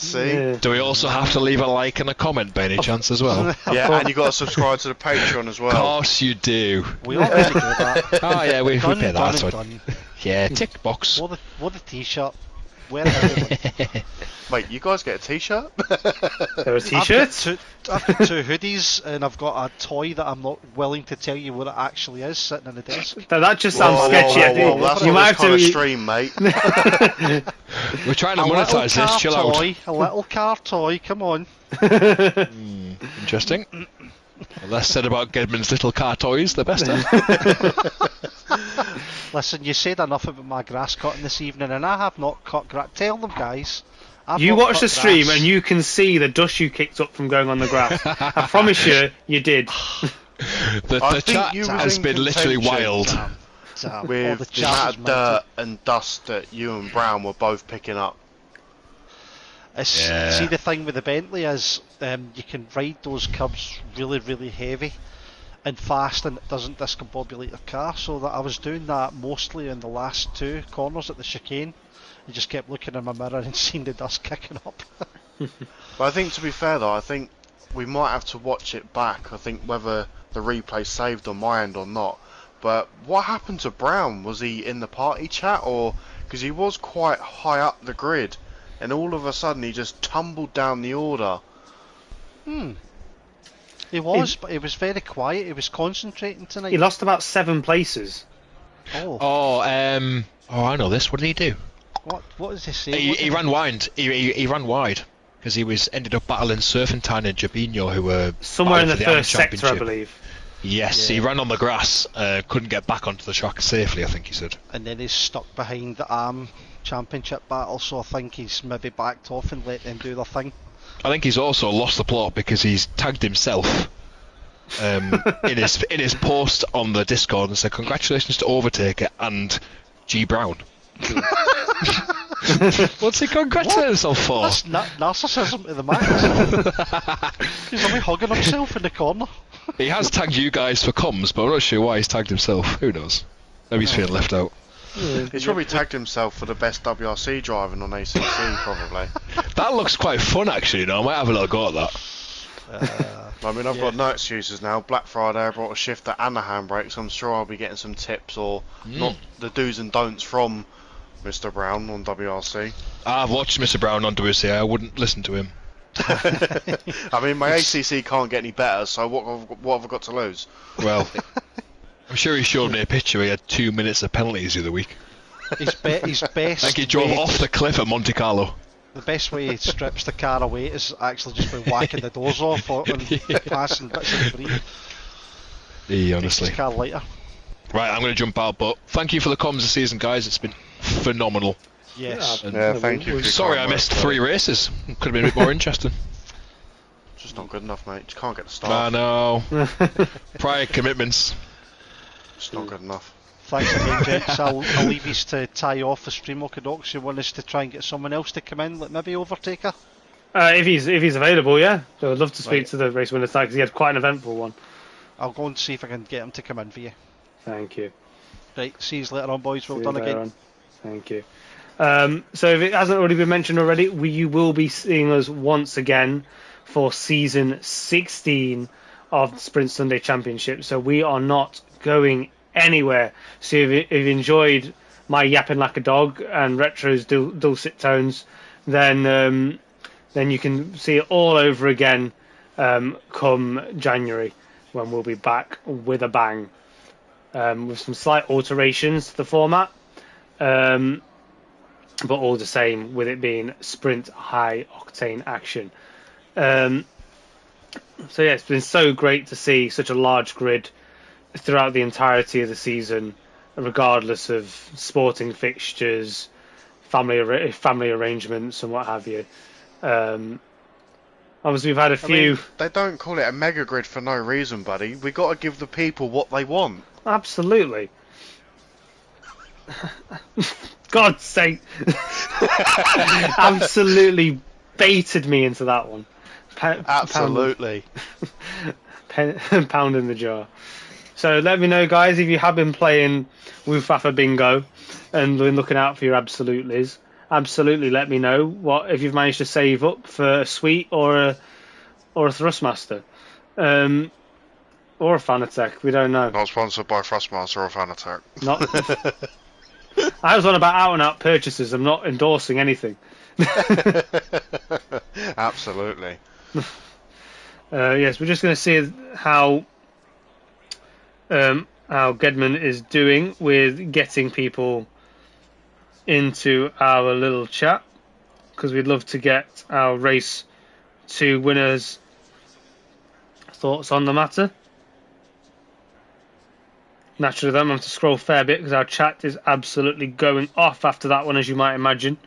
See. yeah. Do we also have to leave a like and a comment by any chance as well? Yeah, and you gotta subscribe to the Patreon as Of well. course you do. We already do that. Oh yeah, we Done, pay done that and one. done. Yeah, tick box. Wore the t-shirt. Wear it everyone. Wait, you guys get a T-shirt? There are t-shirts. I've got two hoodies, and I've got a toy that I'm not willing to tell you what it actually is sitting on the desk. That just sounds sketchy. I think That's you not might this have kind of to. stream, mate. We're trying to A little monetize this. car Chill out. toy, a little car toy. Come on. Interesting. The less said about Gedman's little car toys, the better. Listen, you said enough about my grass cutting this evening, and I have not cut grass. Tell them, guys. I've You not watch cut the stream grass. and you can see the dust you kicked up from going on the grass. I promise you, you did. The I think chat you was has in been literally contention. wild. Damn, all With the the chat amount was of mental. dirt and dust that you and Brown were both picking up. Yeah. See, the thing with the Bentley is you can ride those curbs really, really heavy and fast, and it doesn't discombobulate your car. So that I was doing that mostly in the last 2 corners at the chicane. I just kept looking in my mirror and seeing the dust kicking up. But I think, to be fair though, I think we might have to watch it back. I think whether the replay saved on my end or not. But what happened to Brown? Was he in the party chat, or because he was quite high up the grid, and all of a sudden he just tumbled down the order? He was, but he was very quiet. He was concentrating tonight. He lost about 7 places. Oh, Oh, I know this. What did he do? what does he say? He ran wide. He ran wide because he ended up battling Serpentine and Jabinho, who were Somewhere in the battling for first Iron sector, I Championship. believe. Yes, Yeah. he ran on the grass. Couldn't get back onto the track safely. I think he said. And then he's stuck behind the ARM championship battle, so I think he's maybe backed off and let them do their thing. I think he's also lost the plot because he's tagged himself in his post on the Discord and said congratulations to Overtaker and G Brown. What's he congratulating himself for? That's narcissism to the max. He's only hugging himself in the corner. He has tagged you guys for comms, but I'm not sure why he's tagged himself. Who knows? Maybe he's feeling left out. He's probably tagged himself for the best WRC driving on ACC, probably. That looks quite fun, actually. I might have a little go at that. I mean, I've got no excuses now. Black Friday, I brought a shifter and a handbrake, so I'm sure I'll be getting some tips or not the do's and don'ts from Mr. Brown on WRC. I've watched Mr. Brown on WRC. I wouldn't listen to him. I mean, my ACC can't get any better, so what have I got to lose? Well, I'm sure he showed me a picture. He had 2 minutes of penalties the other week. His best. Like he drove off the cliff at Monte Carlo. The best way he strips the car away is actually just by whacking the doors off and passing bits of debris. Yeah, honestly. Makes his car lighter. Right, I'm going to jump out, but thank you for the comms this season, guys. It's been phenomenal. Yes. Yeah, thank you. Sorry I missed 3 races. Could have been a bit more interesting. Just not good enough, mate. Just can't get the start. I know. Prior commitments. Just not good enough. Thanks again, gents. I'll leave you to tie off the Streamwalker Docs. You want us to try and get someone else to come in, like maybe Overtaker? If he's available, yeah. So I'd love to speak to the race winner tonight because he had quite an eventful one. I'll go and see if I can get him to come in for you. Thank you. Right, see you later on, boys. Well See you done later again. on. Thank you. So if it hasn't already been mentioned already, you will be seeing us once again for season 16 of the Sprint Sunday Championship. So we are not going anywhere. So if you've enjoyed my yapping like a dog and Retro's dulcet tones, then you can see it all over again come January when we'll be back with a bang, with some slight alterations to the format, but all the same with it being sprint high octane action. So yeah, it's been so great to see such a large grid throughout the entirety of the season, regardless of sporting fixtures, family arrangements, and what have you. Obviously, we've had a few. I mean, they don't call it a mega grid for no reason, buddy. We got to give the people what they want. Absolutely. God's sake! Absolutely baited me into that one. Absolutely. Pound in the jar. So let me know, guys, if you have been playing with Fafa Bingo and been looking out for your absolutely's. Absolutely, let me know if you've managed to save up for a Sweet or a Thrustmaster, or a Fanatec. We don't know. Not sponsored by Thrustmaster or Fanatec. Not. I was on about out and out purchases. I'm not endorsing anything. Absolutely. Yes, we're just going to see how Gedman is doing with getting people into our little chat, because we'd love to get our race 2 winners' thoughts on the matter. Naturally, then, I'm going to have to scroll a fair bit because our chat is absolutely going off after that one, as you might imagine.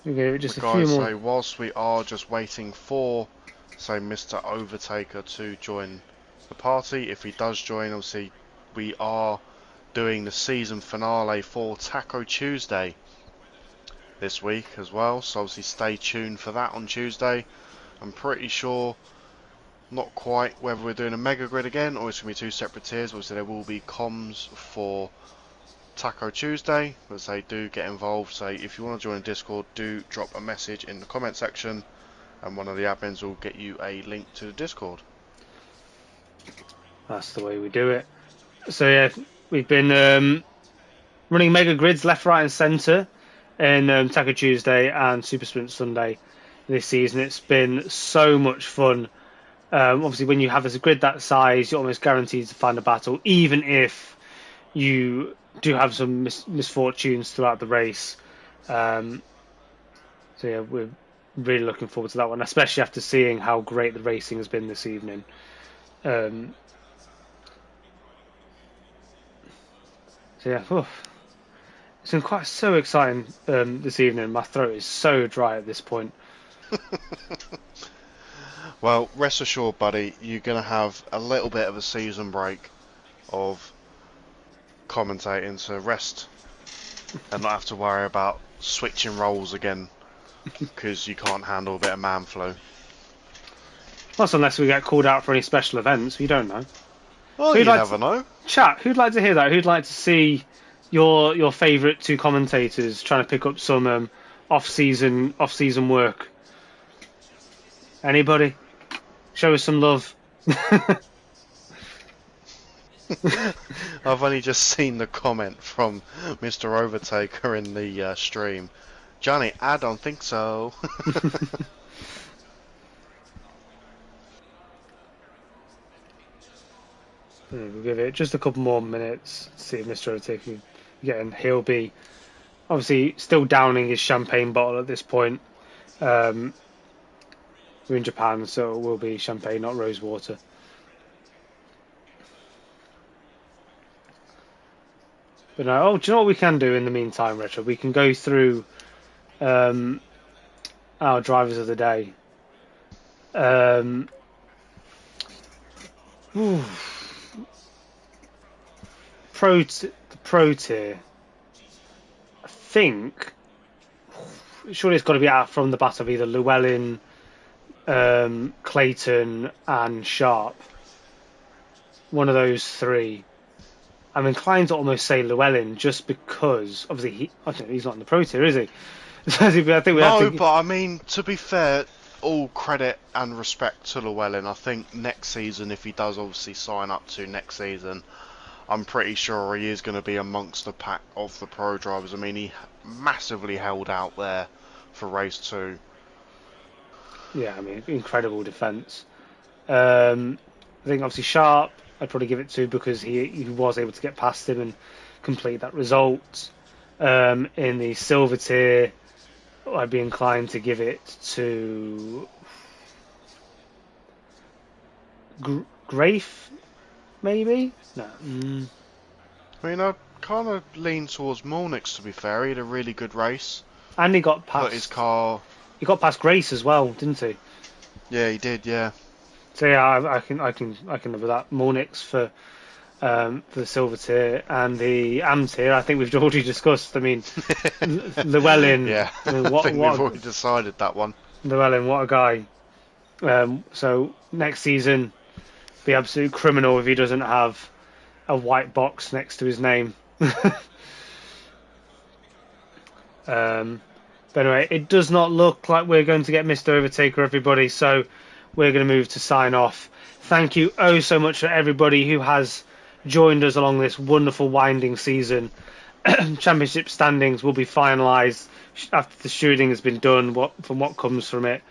Okay, just a few more. So whilst we are just waiting for, say, Mr. Overtaker to join the party, if he does join, obviously we are doing the season finale for Taco Tuesday this week as well, so obviously stay tuned for that on Tuesday. I'm pretty sure, not quite, whether we're doing a mega grid again or it's going to be 2 separate tiers. Obviously there will be comms for Taco Tuesday, but say do get involved. Say if you want to join the Discord, do drop a message in the comment section and one of the admins will get you a link to the Discord. That's the way we do it. So yeah, we've been running mega grids left, right and centre in Taco Tuesday and Super Sprint Sunday this season. It's been so much fun. Obviously when you have a grid that size, you're almost guaranteed to find a battle, even if you do have some misfortunes throughout the race. So yeah, we're really looking forward to that one, especially after seeing how great the racing has been this evening. So yeah, it's been quite so exciting this evening. My throat is so dry at this point. Well, rest assured, buddy, you're going to have a little bit of a season break of commentating to rest and not have to worry about switching roles again because you can't handle a bit of man flu. That's unless we get called out for any special events. We don't know. Well, Who'd you like never know. Chat. Who'd like to hear that? Who'd like to see your favourite two commentators trying to pick up some off-season work? Anybody? Show us some love. I've only just seen the comment from Mr. Overtaker in the stream. Johnny, I don't think so. We'll give it just a couple more minutes to see if Mr. Overtaker can get in. He'll be obviously still downing his champagne bottle at this point. We're in Japan, so it will be champagne, not rose water. But no, do you know what we can do in the meantime, Retro? We can go through our drivers of the day. The pro tier. I think surely it's got to be out from the bat of either Llewellyn, Clayton, and Sharp. One of those three. I'm inclined to almost say Llewellyn just because obviously he's not in the pro tier, is he? I think we have to... but I mean, to be fair, all credit and respect to Llewellyn. I think next season, if he does obviously sign up to next season, I'm pretty sure he is going to be amongst the pack of the pro drivers. I mean, he massively held out there for race 2. Yeah, I mean, incredible defence. I think obviously Sharp, I'd probably give it to because he was able to get past him and complete that result. In the silver tier, I'd be inclined to give it to Grafe, maybe? No. I mean, I kind of lean towards Molnix, to be fair. He had a really good race. And he got Put his past car... He got past Grace as well, didn't he? Yeah, he did, yeah. So yeah, I can live with that. Molnix for the silver tier and the AM tier. I think we've already discussed. I mean, Llewellyn. Yeah, I mean, I think we've already decided that one. Llewellyn, what a guy. So next season, be absolute criminal if he doesn't have a white box next to his name. But anyway, it does not look like we're going to get Mr. Overtaker, everybody, so we're going to move to sign off. Thank you oh so much for everybody who has joined us along this wonderful winding season. Championship standings will be finalised after the shooting has been done, from what comes from it.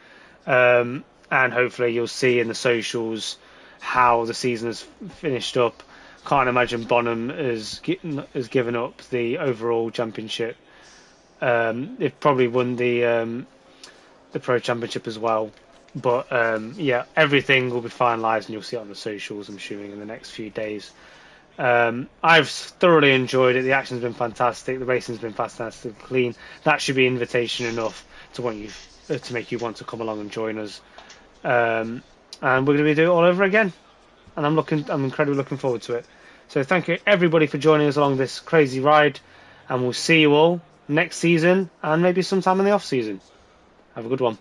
And hopefully you'll see in the socials how the season has finished up. Can't imagine Bonham has given up the overall championship. They've probably won the Pro Championship as well. But yeah, everything will be finalised and you'll see it on the socials, I'm assuming, in the next few days. I've thoroughly enjoyed it. The action's been fantastic. The racing's been fantastic, clean. That should be invitation enough to make you want to come along and join us. And we're going to be doing it all over again. And I'm incredibly looking forward to it. So thank you everybody for joining us along this crazy ride. And we'll see you all next season and maybe sometime in the off season. Have a good one.